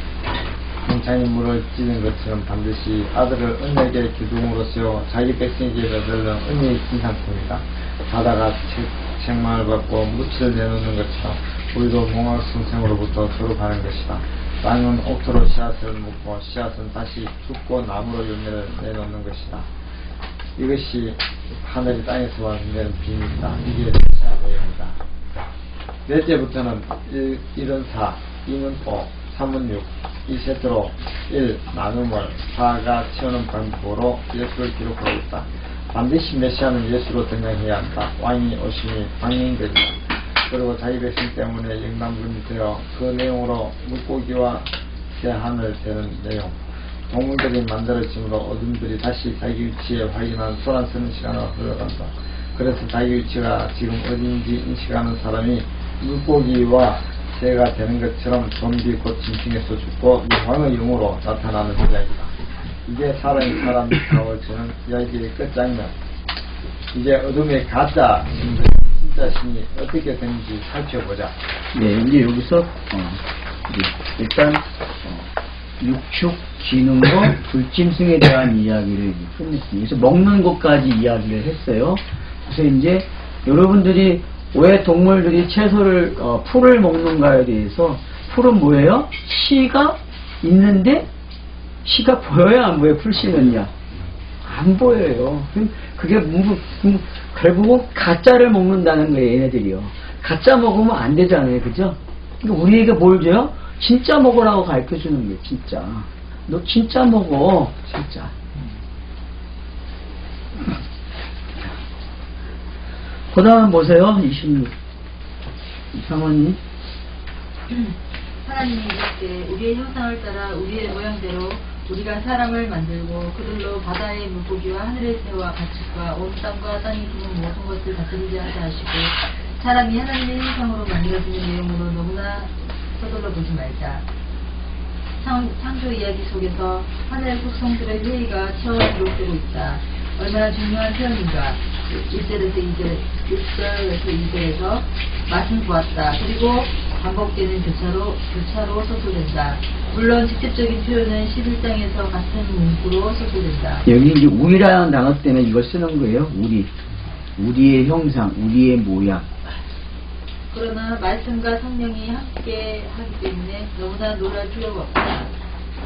공창이 물을 찌는 것처럼 반드시 아들을 은혜의 기둥으로 세워 자기 백성에게 내들는 은혜의 진상품이다. 바다가 책망을 받고 묻을 내놓는 것처럼 우리도 몽학성생으로부터 졸업하는 것이다. 땅은 옥토로 씨앗을 묻고 씨앗은 다시 죽고 나무로 열매를 내놓는 것이다. 이것이 하늘이 땅에서 내는 비밀이다. 이게 메시아 내용이다. 넷째부터는 1은 4, 2는 5, 3은 6, 이 세트로 1 나눔을 4가 채우는 방법으로 예수를 기록하고 있다. 반드시 메시아는 예수로 등장해야 한다. 왕이 오심이 방영되리라. 그리고 자기 백성 때문에 영남군이 되어 그 내용으로 물고기와 새하늘 되는 내용, 동물들이 만들어짐으로 어둠들이 다시 자기 위치에 확인한 소란스러운 시간으로 흘러간다. 그래서 자기 위치가 지금 어딘지 인식하는 사람이 물고기와 새가 되는 것처럼 좀비 곧 짐승에서 죽고 왕의 영으로 나타나는 이야기다. 이게 사람이 사람 사업을 주는 이야기의 끝장면. 이제 어둠의 가짜 신들, 진짜 신이 어떻게 되는지 살펴보자. 네, 이제 여기서 일단 육축, 기능과 불짐승에 대한 이야기를 끝냈습니다. 그래서 먹는 것까지 이야기를 했어요. 그래서 이제 여러분들이 왜 동물들이 채소를 풀을 먹는가에 대해서, 풀은 뭐예요? 씨가 있는데 씨가 보여야 안 보여요? 풀씨는요? 안 보여요. 그게 결국은 가짜를 먹는다는 거예요, 얘네들이요. 가짜 먹으면 안 되잖아요, 그죠? 그러니까 우리에게 뭘 줘요? 진짜 먹으라고 가르쳐 주는 거예요, 진짜. 너 진짜 먹어, 진짜. 그 다음 보세요, 26. 사모님. 하나님이 이렇게 우리의 형상을 따라 우리의 모양대로 우리가 사람을 만들고 그들로 바다의 물고기와 하늘의 새와 가축과 온 땅과 땅이 기는 모든 것을 다스리게 하자 하시고 사람이 하나님의 형상으로 만들어지는 내용으로 너무나 서둘러 보지 말자. 창조 이야기 속에서 하늘 속성들의 회의가 처음 기록되고 있다. 얼마나 중요한 표현인가. 1절에서 2절에서 맛은 보았다. 그리고 반복되는 교차로 서술된다. 물론 직접적인 표현은 11장에서 같은 문구로 서술된다. 여기 이제 우리라는 단어 때문에 이걸 쓰는 거예요. 우리의 형상, 우리의 모양. 그러나 말씀과 성령이 함께 하기 때문에 너무나 놀랄 필요가 없다.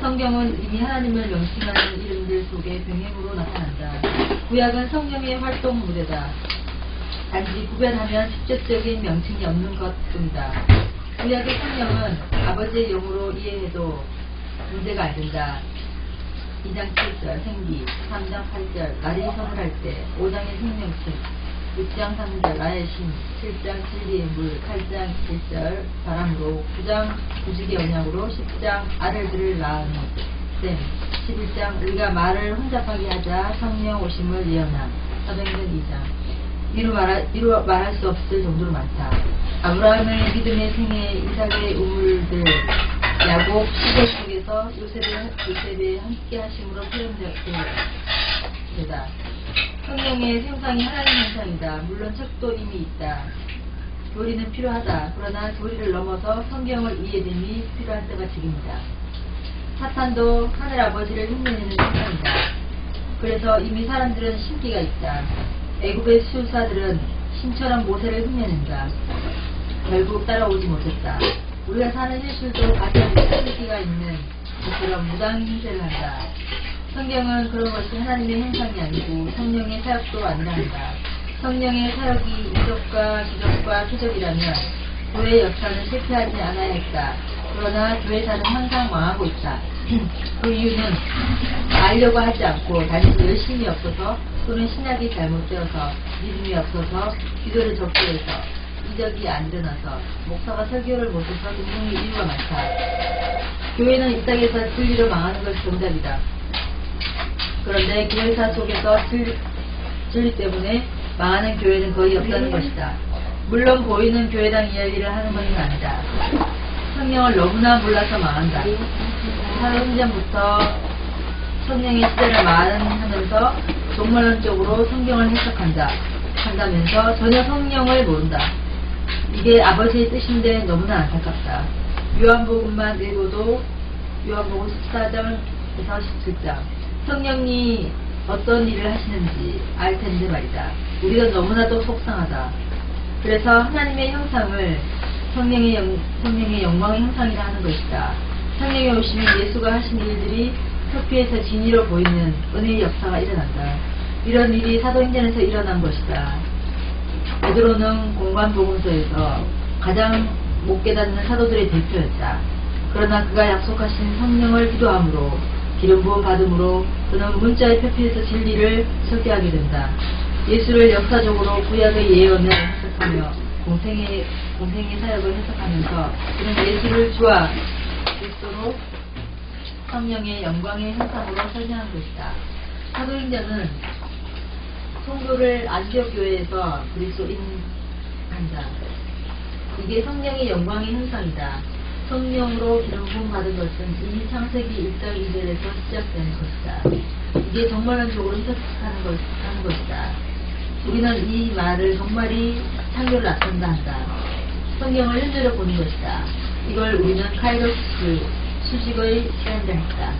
성경은 이미 하나님을 명칭하는 이름들 속에 병행으로 나타난다. 구약은 성령의 활동 무대다. 단지 구별하면 직접적인 명칭이 없는 것뿐이다. 구약의 성령은 아버지의 영으로 이해해도 문제가 안 된다. 2장 7절 생기, 3장 8절 나리 선을 할 때, 5장의 생명책, 6장 3절 나의 신, 7장 진리의 물, 8장 1절 바람으로, 9장 구직의 언약으로, 10장 아들들을 낳은 셈, 11장 우리가 말을 혼잡하게 하자 성령 오심을 예언함. 사도행전 2장 이루 말할 수 없을 정도로 많다. 아브라함의 믿음의 생애, 이삭의 우물들, 야곱 시대 속에서 요셉의 함께 하심으로 표현되다. 성령의 형상이 하나님 형상이다. 물론 책도 이미 있다. 교리는 필요하다. 그러나 교리를 넘어서 성경을 이해됨이 필요한 때가 지금이다. 사탄도 하늘아버지를 흉내내는 형상이다. 그래서 이미 사람들은 신기가 있다. 애굽의 수사들은 신처럼 모세를 흉내낸다. 결국 따라오지 못했다. 우리가 사는 현실도 가짜의 신기가 있는 것처럼 무당히 행세를 한다. 성경은 그런 것이 하나님의 형상이 아니고 성령의 사역도 아니라 한다. 성령의 사역이 이적과 기적과 표적이라면 교회의 역사는 실패하지 않아야 했다. 그러나 교회사는 항상 망하고 있다. 그 이유는 알려고 하지 않고 단지 열심이 없어서 또는 신학이 잘못되어서 믿음이 없어서 기도를 적게 해서 이적이 안 일어나서 목사가 설교를 못해서 등등의 이유가 많다. 교회는 이 땅에서 진리로 망하는 것이 정답이다. 그런데 교회사 속에서 진리 때문에 망하는 교회는 거의 없다는 것이다. 물론 보이는 교회당 이야기를 하는 것은 아니다. 성령을 너무나 몰라서 망한다. 사도행전부터 성령의 시대를 말하면서 종말론적으로 성경을 한다면서 전혀 성령을 모른다. 이게 아버지의 뜻인데 너무나 안타깝다. 요한복음만 읽어도 요한복음 14장에서 17장 성령이 어떤 일을 하시는지 알 텐데 말이다. 우리가 너무나도 속상하다. 그래서 하나님의 형상을 성령의 영광의 형상이라 하는 것이다. 성령이 오시면 예수가 하신 일들이 표피에서 진리로 보이는 은혜의 역사가 일어난다. 이런 일이 사도행전에서 일어난 것이다. 베드로는 공관복음서에서 가장 못 깨닫는 사도들의 대표였다. 그러나 그가 약속하신 성령을 기도함으로 기름 부음 받음으로 그는 문자의 표피에서 진리를 설계하게 된다. 예수를 역사적으로 구약의 예언을 해석하며 공생의 사역을 해석하면서 그는 예수를 주와 그리스도로 성령의 영광의 형상으로 설명한 것이다. 사도행전은 성도를 안디옥 교회에서 그리스도인한다. 이게 성령의 영광의 형상이다. 성령으로 기름 부음 받은 것은 이미 창세기 1장 2절에서 시작된 것이다. 이게 정말론적으로 해석하는 것이다. 우리는 이 말을 정말이 창조를 나타낸다 한다. 성경을 현재로 보는 것이다. 이걸 우리는 카이로스 수직의 시간이라 했다.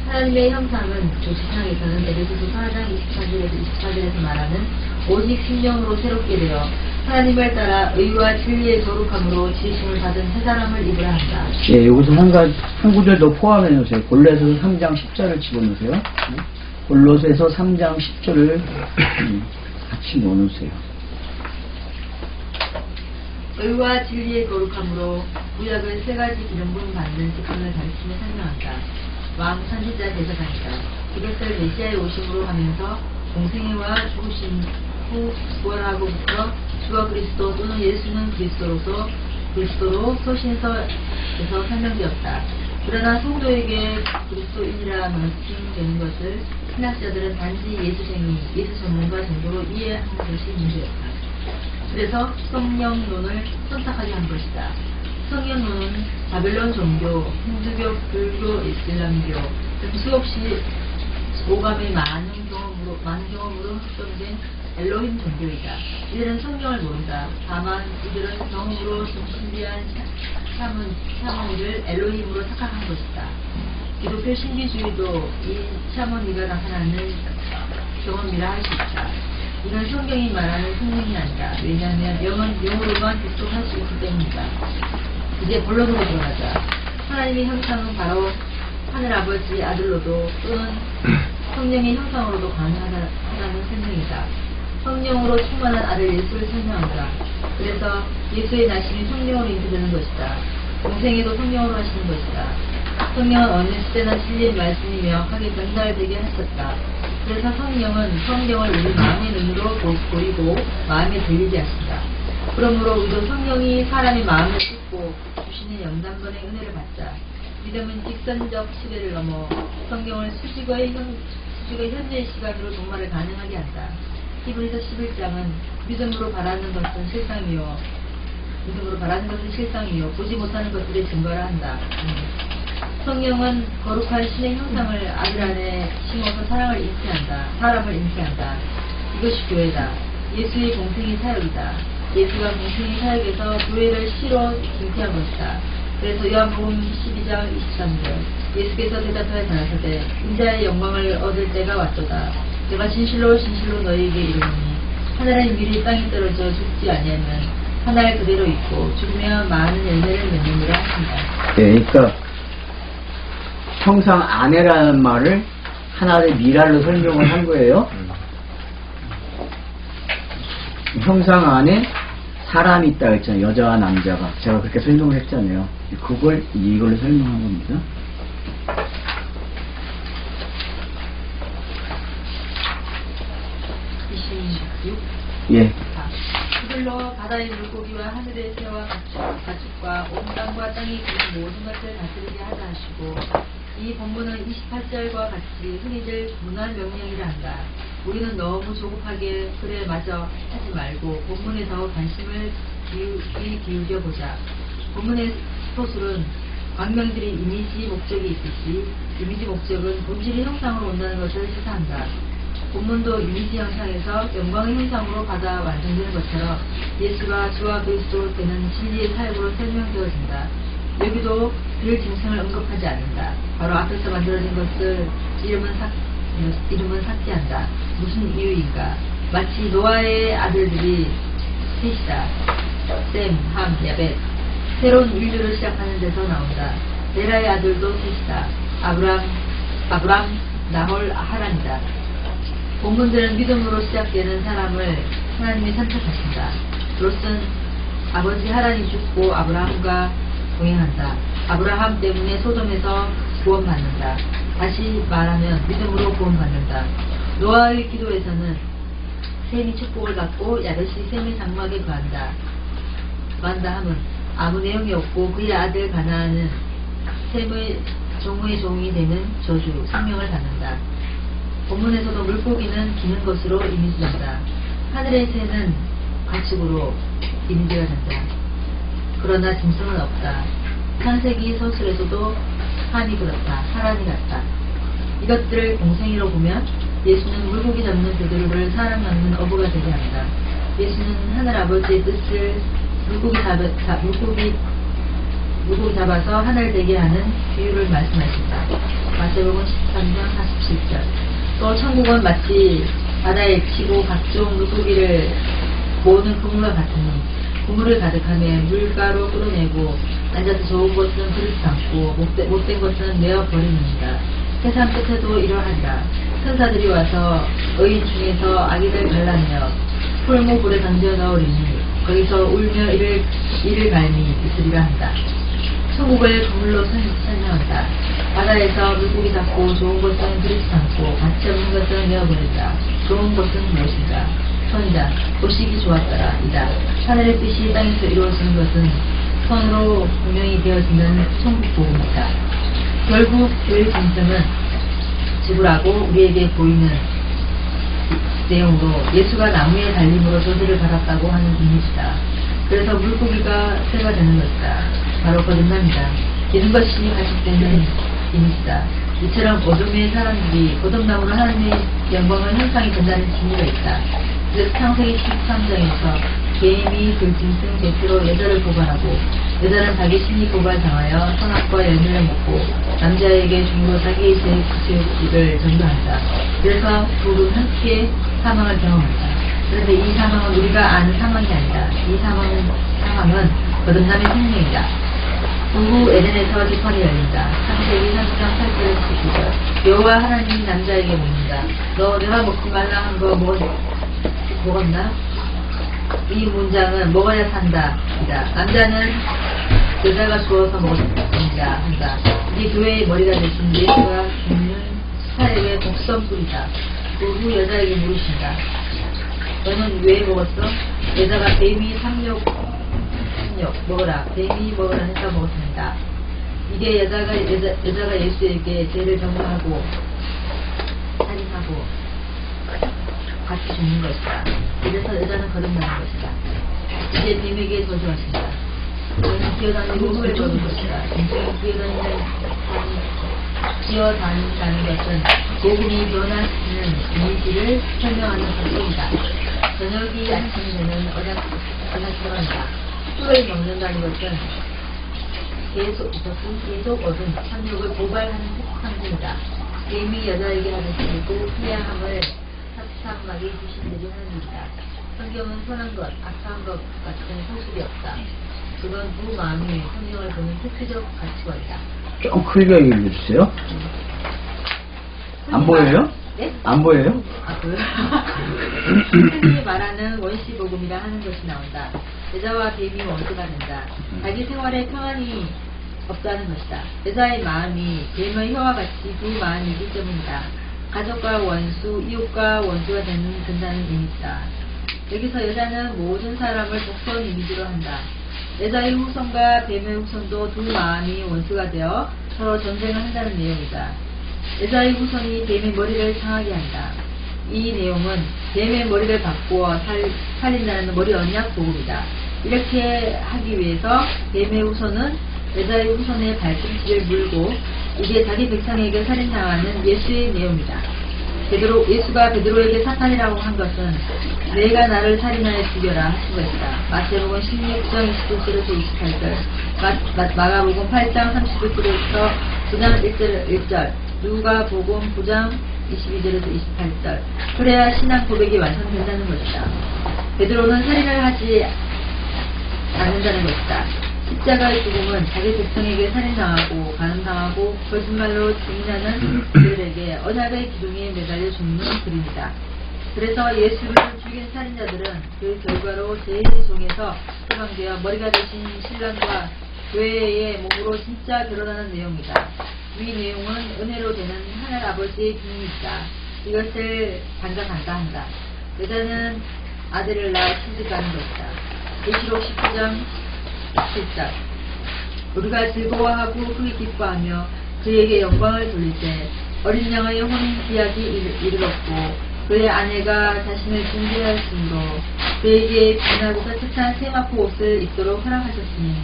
하나님의 형상은 조시상에서는 에베소서 4장 24절에서 말하는 오직 심령으로 새롭게 되어 하나님을 따라 의와 진리의 거룩함으로 지으심을 받은 새 사람을 입으라 한다. 예, 여기서 한 구절 더 포함해 놓으세요. 골로새서 3장 10절을 집어넣으세요. 골로새서 3장 10절을 같이 넣어놓으세요. 의와 진리의 거룩함으로 구약을 세 가지 기름 부음 받는 직분을 가르치며 설명한다. 왕, 선지자, 대사관이다. 이것을 메시아의 오심으로 하면서 공생애와 죽으신 후 부활하고부터 주와 그리스도 또는 예수는 그리스도로 소신서 그래서 설명되었다. 그러나 성도에게 그리스도인이라 말씀되는 것을 신학자들은 단지 예수 전문가 정도로 이해하는 것이 문제였다. 그래서 성령론을 선택하게 한 것이다. 성령론은 바벨론 종교, 힌두교, 불교, 이슬람교 등 수없이 오감의 많은 경험으로 흡수된 엘로힘 종교이다. 이들은 성경을 모른다. 다만 이들은 경험으로 신비한 샤머니를 엘로힘으로 착각한 것이다. 기독교 신비주의도 이 샤머니가 나타나는 경험이라 할 수 있다. 이는 성경이 말하는 성령이 아니다. 왜냐하면 영으로만 접속할 수 있기 때문이다. 이제 본론으로 들어가자. 하나님의 형상은 바로 하늘아버지 아들로도 또는 성령의 형상으로도 가능하다는 설명이다. 성령으로 충만한 아들 예수를 설명한다. 그래서 예수의 나심이 성령으로 잉태되는 것이다. 공생에도 성령으로 하시는 것이다. 성령은 어느 시대나 진리의 말씀이 명확하게 전달되게 하셨다. 그래서 성령은 성경을 우리 마음의 눈으로 보이고 마음에 들리게 하신다. 그러므로 우리도 성령이 사람의 마음을 뜯고 주시는 영단번의 은혜를 받자. 믿음은 직선적 시대를 넘어 성경을 수직의 현재의 시간으로 종말을 가능하게 한다. 히브리서 11장은 믿음으로 바라는 것은 실상이요 보지 못하는 것들의 증거라 한다. 성령은 거룩한 신의 형상을 아들 안에 심어서 사람을 잉태한다. 이것이 교회다. 예수의 공생의 사역이다. 예수가 공생의 사역에서 교회를 시로 잉태한 것이다. 그래서 요한복음 12장 23절 예수께서 대답하여 가라사대 인자의 영광을 얻을 때가 왔도다. 내가 진실로 너희에게 이르노니 하늘의 밀이 땅에 떨어져 죽지 아니하면 하늘 그대로 있고 죽으면 많은 열매를 맺느니라 하신다. 네, 그러니까 형상 아내라는 말을 하나의 미랄로 설명을 한 거예요. 형상 안에 사람이 있다 했잖아요. 여자와 남자가. 제가 그렇게 설명을 했잖아요. 그걸 이걸로 설명한 겁니다. 예. 그들로 바다의 물고기와 하늘의 새와 가축과 온 땅과 땅이 기는 모든 것을 다스리게 하자 하시고 이 본문은 28절과 같이 흔히들 문화 명령이라 한다. 우리는 너무 조급하게 그래 마저 하지 말고 본문에 더 관심을 기울여 보자. 본문의 소술은 광명들이 이미지 목적이 있듯이 이미지 목적은 본질의 형상으로 온다는 것을 시사한다. 본문도 이미지 형상에서 영광의 형상으로 받아 완성되는 것처럼 예수가 주와 그리스도 되는 진리의 사역으로 설명되어진다. 여기도 그 짐승을 언급하지 않는다. 바로 앞에서 만들어진 것을 이름은 삭제한다. 무슨 이유인가? 마치 노아의 아들들이 셋이다. 셈, 함, 야벳. 새로운 인류를 시작하는 데서 나온다. 베라의 아들도 셋이다. 아브람, 나홀, 하란이다. 본문들은 믿음으로 시작되는 사람을 하나님이 선택하신다. 롯은 아버지 하란이 죽고 아브라함과 동행한다. 아브라함 때문에 소돔에서 구원받는다. 다시 말하면 믿음으로 구원받는다. 노아의 기도에서는 셈이 축복을 받고 야벳이 셈의 장막에 거한다. 함은 아무 내용이 없고 그의 아들 가나안은 셈의 종이 되는 저주, 생명을 받는다. 본문에서도 물고기는 기는 것으로 이미지된다. 하늘의 새는 가축으로 이미지가 된다. 그러나 짐승은 없다. 창세기 서술에서도 함이 그렇다. 하란이 같다. 이것들을 공생이로 보면 예수는 물고기 잡는 베드로를 사람 잡는 어부가 되게 한다. 예수는 하늘 아버지의 뜻을 물고기 잡아서 하늘 되게 하는 비유를 말씀하신다. 마태복음 13장 47절. 또 천국은 마치 바다에 치고 각종 물고기를 모으는 그물과 같으니 그물을 가득하며 물가로 끌어내고 앉아서 좋은 것은 그릇 담고 못된 것은 내어 버리는다. 세상 끝에도 이러하리라. 천사들이 와서 의인 중에서 아기들 갈라내어 풀무불에 던져 넣으리니 거기서 울며 이를 갈미 있으리라 한다. 천국을 그물로 설명한다. 바다에서 물고기 잡고 좋은 것은 그릇 담고 가치 없는 것은 내어버린다. 좋은 것은 무엇인가? 선자, 보시기 좋았더라. 이다. 하늘의 뜻이 땅에서 이루어지는 것은 선으로 분명히 되어지는 천국복음이다. 결국 그 진정은 지구라고 우리에게 보이는 내용으로 예수가 나무에 달림으로 저주를 받았다고 하는 이미지다. 그래서 물고기가 새가 되는 것이다. 바로 거듭납니다. 기는 것이 가식되는 이미지다. 이처럼 어둠의 사람들이 거듭남으로 하나님의 영광을 형상이 된다는 진리가 있다. 그래서 창세기 13장에서 개인이 그 짐승 제수로 여자를 고발하고 여자는 자기 심리 고발당하여 선악과 열매를 먹고 남자에게 중으로 자기의 죄를 전도한다. 그래서 둘은 함께 사망을 경험한다. 그런데 이 사망은 우리가 아는 사망이 아니다. 이 사망은 거듭남의 생명이다. 후 에덴에서 지판이 열린다. 창세기 30장 8절 19절 여호와 하나님이 남자에게 묻는다. 너 내가 먹지 말라 한 거 먹었나? 이 문장은 먹어야 산다 이다. 남자는 여자가 주어서 먹었습니다 한다. 이 교회의 머리가 되신 예수가 죽는 사역의 복선불이다. 그 후 여자에게 물으신다. 너는 왜 먹었어? 여자가 뱀이 삼육 먹으라. 뱀이 먹으라 해서 먹었습니다. 이게 여자가 예수에게 죄를 정죄하고 살인하고 같이 죽는 것이다. 그래서 여자는 거듭나는 것이다. 이제 뱀에게 저주하신다. 너는 기어다니고 후회 거둔 것이다. 인생이 기어다닌다는 것은 복음이 변화시키는 이미지를 설명하는 것입니다. 저녁이 아침이 되는 어장처럼이다. 술을 먹는다는 것은 계속 얻은 상욕을 고발하는 상징이다. 뱀이 여자에게 하는 일이고 후회함을 사막이 주신 일이 하는 일이다. 성경은 선한 것, 악한 것 같은 소식이 없다. 그건 두 마음이 성경을 보는 특수적 가치관이다. 좀 크게 얘기해 주세요. 안 보여요? 네? 안 보여요? 아, 보여요? 흔히 말하는 원시복음이라 하는 것이 나온다. 여자와 뱀이 원수가 된다. 자기 생활에 평안이 없다는 것이다. 여자의 마음이 뱀의 혀와 같이 두 마음이기 때문이다. 가족과 원수, 이웃과 원수가 된다는 이미지다. 여기서 여자는 모든 사람을 독선 이미지로 한다. 여자의 후손과 뱀의 후손도 두 마음이 원수가 되어 서로 전쟁을 한다는 내용이다. 여자의 후손이 뱀의 머리를 상하게 한다. 이 내용은 뱀의 머리를 바꾸어 살린다는 머리 언약 복음이다. 이렇게 하기 위해서 뱀의 후손은 여자의 후손의 발꿈치를 물고 이게 자기 백성에게 살인당하는 예수의 내용이다. 예수가 베드로에게 사탄이라고 한 것은 내가 나를 살인하여 죽여라 하신 것이다. 마태복음 16장 29절에서 28절, 마가복음 8장 31절에서 9장 1절, 누가복음 9장 22절에서 28절. 그래야 신앙 고백이 완성된다는 것이다. 베드로는 살인을 하지 않는다는 것이다. 십자가의 죽음은 자기 백성에게 살인당하고 가늠당하고 거짓말로 증인하는 그들에게 언약의 기둥에 매달려 죽는 그림이다. 그래서 예수를 죽인 살인자들은 그 결과로 제1종에서 소방되어 머리가 되신 신랑과 교회의 몸으로 진짜 결혼하는 내용이다. 이 내용은 은혜로 되는 하늘 아버지의 비밀이다. 이것을 장가간다 한다. 여자는 아들을 낳아 시집가는 것이다. 계시록 19장 7절 우리가 즐거워하고 크게 기뻐하며 그에게 영광을 돌릴 때 어린 양의 혼인 기약이 이르렀고 그의 아내가 자신을 중재하였으므로 그에게 빛나고서 착한 세마포 옷을 입도록 허락하셨으니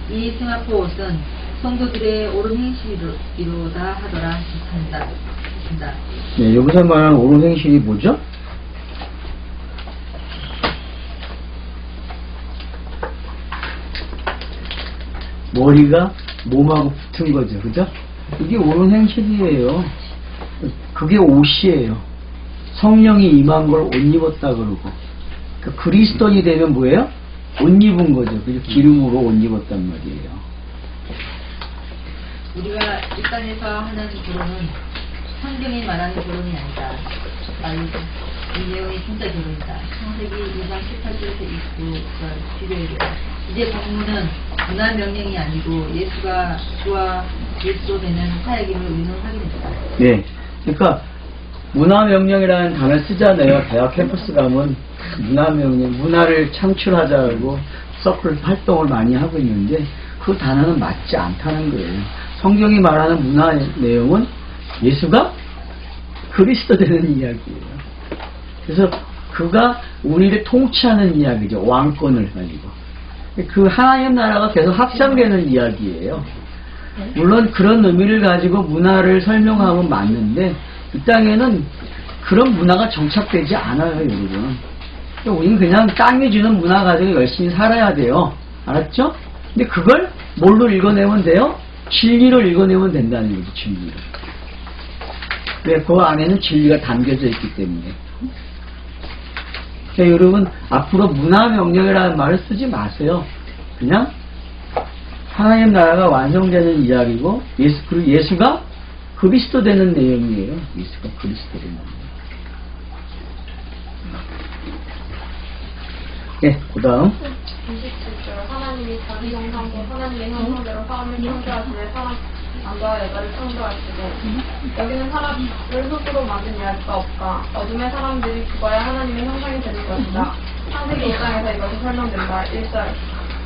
이 세마포 옷은 성도들의 옳은 행실이로다 하더라 한다. 네, 여기서 말하는 옳은 행실이 뭐죠? 머리가 몸하고 붙은 거죠. 그죠? 이게 옳은 행실이에요. 그게 옷이에요. 성령이 임한 걸 옷 입었다 그러고. 그러니까 그리스도인이 되면 뭐예요? 옷 입은 거죠. 그죠? 기름으로 옷 입었단 말이에요. 우리가 이 땅에서 하는 결혼은 성경이 말하는 결혼이 아니다. 이 내용이 진짜 결혼이다. 창세기 2장 18절에서 29절 비교해보라. 이제 본문은 문화 명령이 아니고 예수가 주와 예수로 되는 사역임을 우리는 확인했다. 네. 그러니까 문화명령이라는 단어를 쓰잖아요. 대학 캠퍼스 가면 문화명령, 문화를 창출하자고 서클 활동을 많이 하고 있는데 그 단어는 맞지 않다는 거예요. 성경이 말하는 문화 내용은 예수가 그리스도 되는 이야기예요. 그래서 그가 우리를 통치하는 이야기죠. 왕권을 가지고. 그 하나님 나라가 계속 확장되는 이야기예요. 물론 그런 의미를 가지고 문화를 설명하면 맞는데 이 땅에는 그런 문화가 정착되지 않아요, 여러분. 우리는 그냥 땅이 주는 문화 가지고 열심히 살아야 돼요. 알았죠? 근데 그걸 뭘로 읽어내면 돼요? 진리로 읽어내면 된다는 거죠, 진리로. 왜? 그 안에는 진리가 담겨져 있기 때문에. 그러니까 여러분, 앞으로 문화 명령이라는 말을 쓰지 마세요. 그냥 하나님 나라가 완성되는 이야기고, 그리고 예수가 그리스도 되는 내용이에요. 예수가 그리스도 되는 내용. 네, 그 다음. 27절 하나님이 자기 형상과 하나님의 형상대로 사람을 창조하시되 사람 남자와 여자를 창조하시고 여기는 사람을 흙으로 만든 이야기가 없다. 어둠의 사람들이 죽어야 하나님의 형상이 되는 것이다. 창세기 5장에서 이것이 설명된다. 1절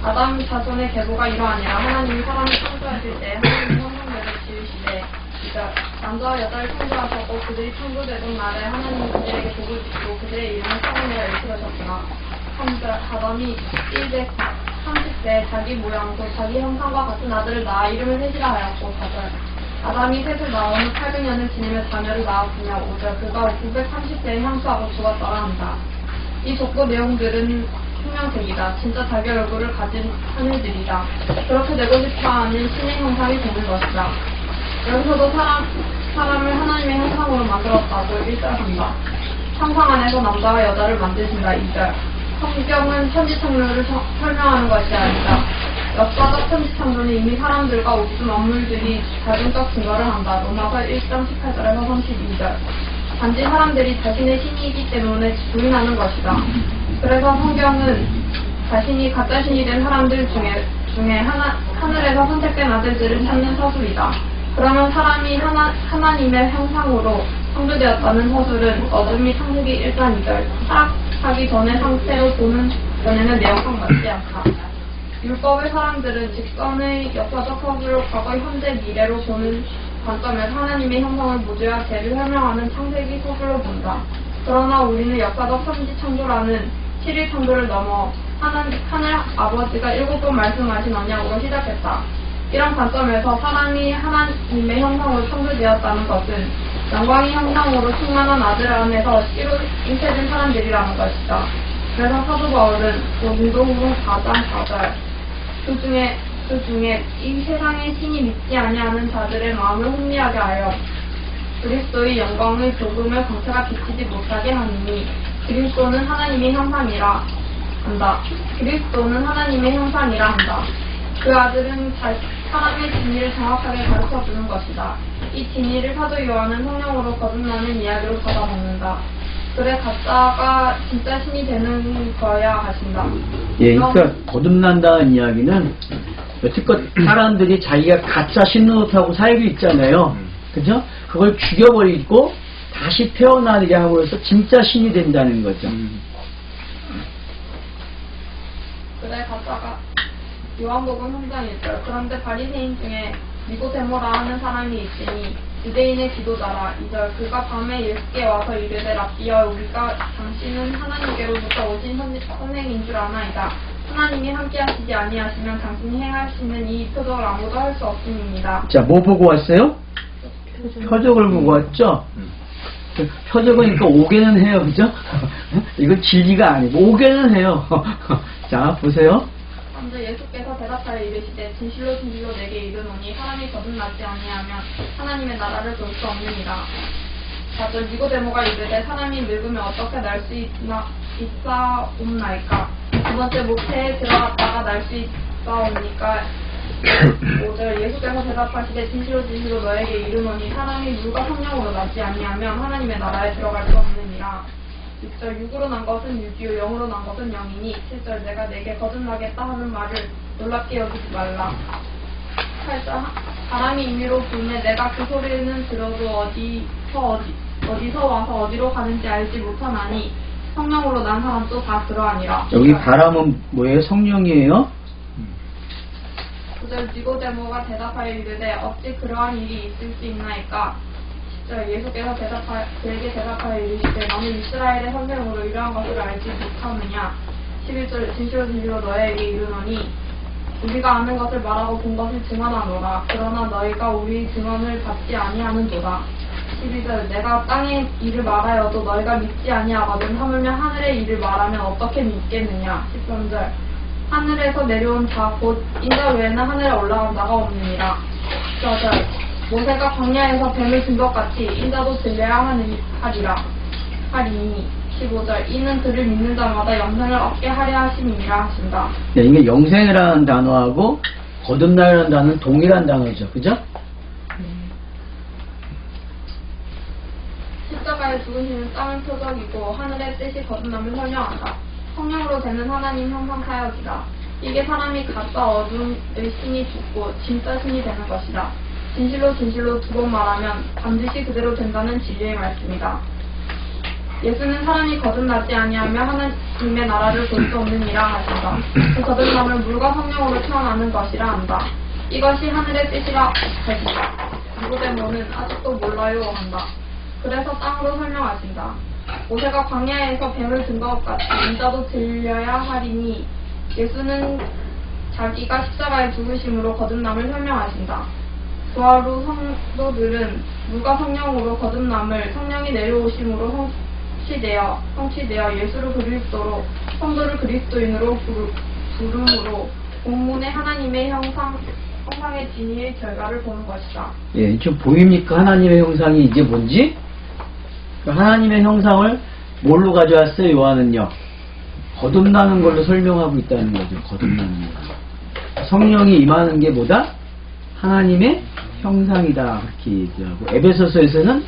아담 자손의 계보가 이러하니라. 하나님이 사람을 창조하실 때 하나님의 형상대로 지으시되 2절 남자와 여자를 창조하셨고 그들이 창조되던 날에 하나님이 그들에게 복을 주시고 그들의 이름을 사람이라 일컬으셨구나. 3절 아담이 130세 자기 모양 또 자기 형상과 같은 아들을 낳아 이름을 셋이라 하였고 4절 아담이 셋을 낳은 후 800년을 지내며 자녀를 낳았으며 5절 그가 930세에 향수하고 죽었더라 한다. 이 족보 내용들은 생명색이다. 진짜 자기 얼굴을 가진 하늘들이다. 그렇게 되고 싶어하는 신의 형상이 되는 것이다. 여기서도 사람을 하나님의 형상으로 만들었다고 일설한다. 상상 안에서 남자와 여자를 만드신다. 2절 성경은 천지창조를 설명하는 것이 아니다. 역사적 천지창조는 이미 사람들과 우주 만물들이 자동적 증거를 한다. 로마서 1장 18절에서 32절 단지 사람들이 자신의 신이기 때문에 부인하는 것이다. 그래서 성경은 자신이 가짜 신이 된 사람들 중에 하늘에서 선택된 아들들을 찾는 서술이다. 그러면 사람이 하나님의 형상으로 창조되었다는 서술은 어둠이 창세기 1장 2절 타락하기 전의 상태로 보는 전에는 내용과 맞지 않다. 율법의 사람들은 직선의 역사적 서술을 과거, 현재, 미래로 보는 관점에서 하나님의 형상을 모두야 죄를 설명하는 창세기 서술로 본다. 그러나 우리는 역사적 천지 창조라는 7일 창조를 넘어 하늘 아버지가 7번 말씀하신 언약으로 시작했다. 이런 관점에서 사람이 하나님의 형상으로 창조되었다는 것은 영광의 형상으로 충만한 아들 안에서 씨로 잉태된 사람들이라는 것이다. 그래서 사도 바울은 고린도후서 4장 4절 그 중에 이 세상의 신이 믿지 아니하는 자들의 마음을 혼미하게 하여 그리스도의 영광의 조금의 광채가 비치지 못하게 하느니 그리스도는 하나님의 형상이라 한다. 그리스도는 하나님의 형상이라 한다. 그 아들은 사람의 진리를 정확하게 가르쳐주는 것이다. 이 진리를 사도 요한은 성령으로 거듭나는 이야기로 받아먹는다. 그래 가짜가 진짜 신이 되는 거야 하신다. 예, 그러니까 거듭난다는 이야기는 여태껏 사람들이 자기가 가짜 신 노릇하고 살고 있잖아요. 그죠? 그걸 죽여버리고 다시 태어나게 하고서 진짜 신이 된다는 거죠. 그래 가짜가 요한복음 3장 1절 그런데 바리새인 중에 니고데모라 하는 사람이 있으니 유대인의 지도자라. 2절 그가 밤에 예수께 와서 이르되 랍비여 우리가 당신은 하나님께로부터 오신 선생인 줄 아나이다. 하나님이 함께하시지 아니하시면 당신이 행하시는 이 표적을 아무도 할 수 없음입니다. 자, 뭐 보고 왔어요? 표적을 보고 왔죠? 표적은 그러니까 오게는 해요, 그죠? 이건 진리가 아니고 오게는 해요. 자, 보세요. 먼저 예수께서 대답하여 이르시되 진실로 진실로 내게 이르노니 사람이 거듭나지 아니하면 하나님의 나라를 볼 수 없느니라. 4절 니고데모가 이르되 사람이 늙으면 어떻게 날 수 있사옵나이까. 두 번째 모태에 들어갔다가 날 수 있사옵니까. 5절 예수께서 대답하시되 진실로 진실로 너에게 이르노니 사람이 물과 성령으로 나지 아니하면 하나님의 나라에 들어갈 수 없느니라. 6절 육으로 난 것은 육이요 영으로 난 것은 영이니. 7절 내가 내게 거듭나겠다 하는 말을 놀랍게 여기지 말라. 8절 바람이 임의로 불매 내가 그 소리는 들어도 어디서 와서 어디로 가는지 알지 못하나니 성령으로 난 사람도 다 그러하니라. 여기 바람은 뭐예요? 성령이에요? 9절 니고데모가 대답하여 이르되 어찌 그러한 일이 있을 수 있나이까. 10절 예수께서 그에게 대답하여 이르시되 너는 이스라엘의 선생으로 이러한 것을 알지 못하느냐. 11절 진실로 진실로 너에게 이르노니 우리가 아는 것을 말하고 본 것을 증언하노라. 그러나 너희가 우리 증언을 받지 아니하는도다. 12절 내가 땅의 일을 말하여도 너희가 믿지 아니하거든 하물며 하늘의 일을 말하면 어떻게 믿겠느냐. 13절 하늘에서 내려온 자 곧 인자 외에는 하늘에 올라간 자가 없느니라. 14절 모세가 광야에서 뱀을 든 것 같이 인자도 들려야 하리니. 15절 이는 그를 믿는 자마다 영생을 얻게 하려 하심이니라 하신다. 네, 이게 영생이라는 단어하고 거듭나라는 단어는 동일한 단어죠. 그죠? 십자가에 죽으시는 땅은 표적이고 하늘의 뜻이 거듭남을 설명한다. 성령으로 되는 하나님 형상 사역이다. 이게 사람이 가짜 어둠의 신이 죽고 진짜 신이 되는 것이다. 진실로 진실로 두 번 말하면 반드시 그대로 된다는 진리의 말씀이다. 예수는 사람이 거듭나지 아니하며 하나님의 나라를 볼 수 없느니라 하신다. 그 거듭남을 물과 성령으로 태어나는 것이라 한다. 이것이 하늘의 뜻이라 하신다. 니고데모는 아직도 몰라요 한다. 그래서 땅으로 설명하신다. 모세가 광야에서 뱀을 든 것 같이 인자도 들려야 하리니. 예수는 자기가 십자가에 죽으심으로 거듭남을 설명하신다. 부활 후 성도들은 물과 성령으로 거듭남을 성령이 내려오심으로 성취되어 예수를 그리스도로 성도를 그리스도인으로 부름으로 본문의 하나님의 형상의 진리의 결과를 보는 것이다. 예, 좀 보입니까? 하나님의 형상이 이제 뭔지? 그 하나님의 형상을 뭘로 가져왔어요? 요한은요. 거듭나는 걸로 설명하고 있다는 거죠. 거듭나는 거. 성령이 임하는 게 뭐다? 하나님의 형상이다. 그렇게 얘기하고 에베소서에서는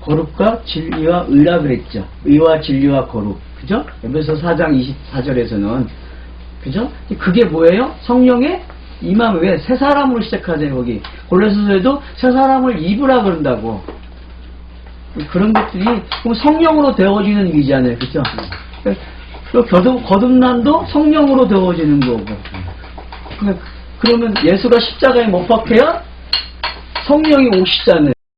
거룩과 진리와 의라 그랬죠. 의와 진리와 거룩. 그죠? 에베소 4장 24절에서는 그죠? 그게 뭐예요? 성령의 임함. 왜? 새 사람으로 시작하잖아요. 거기 골로새서에도 새 사람을 입으라 그런다고. 그런 것들이 그럼 성령으로 되어지는 일이잖아요. 그죠? 거듭남도 성령으로 되어지는 거고. 그러면 예수가 십자가에 못 박혀야 성령이 오시잖아요.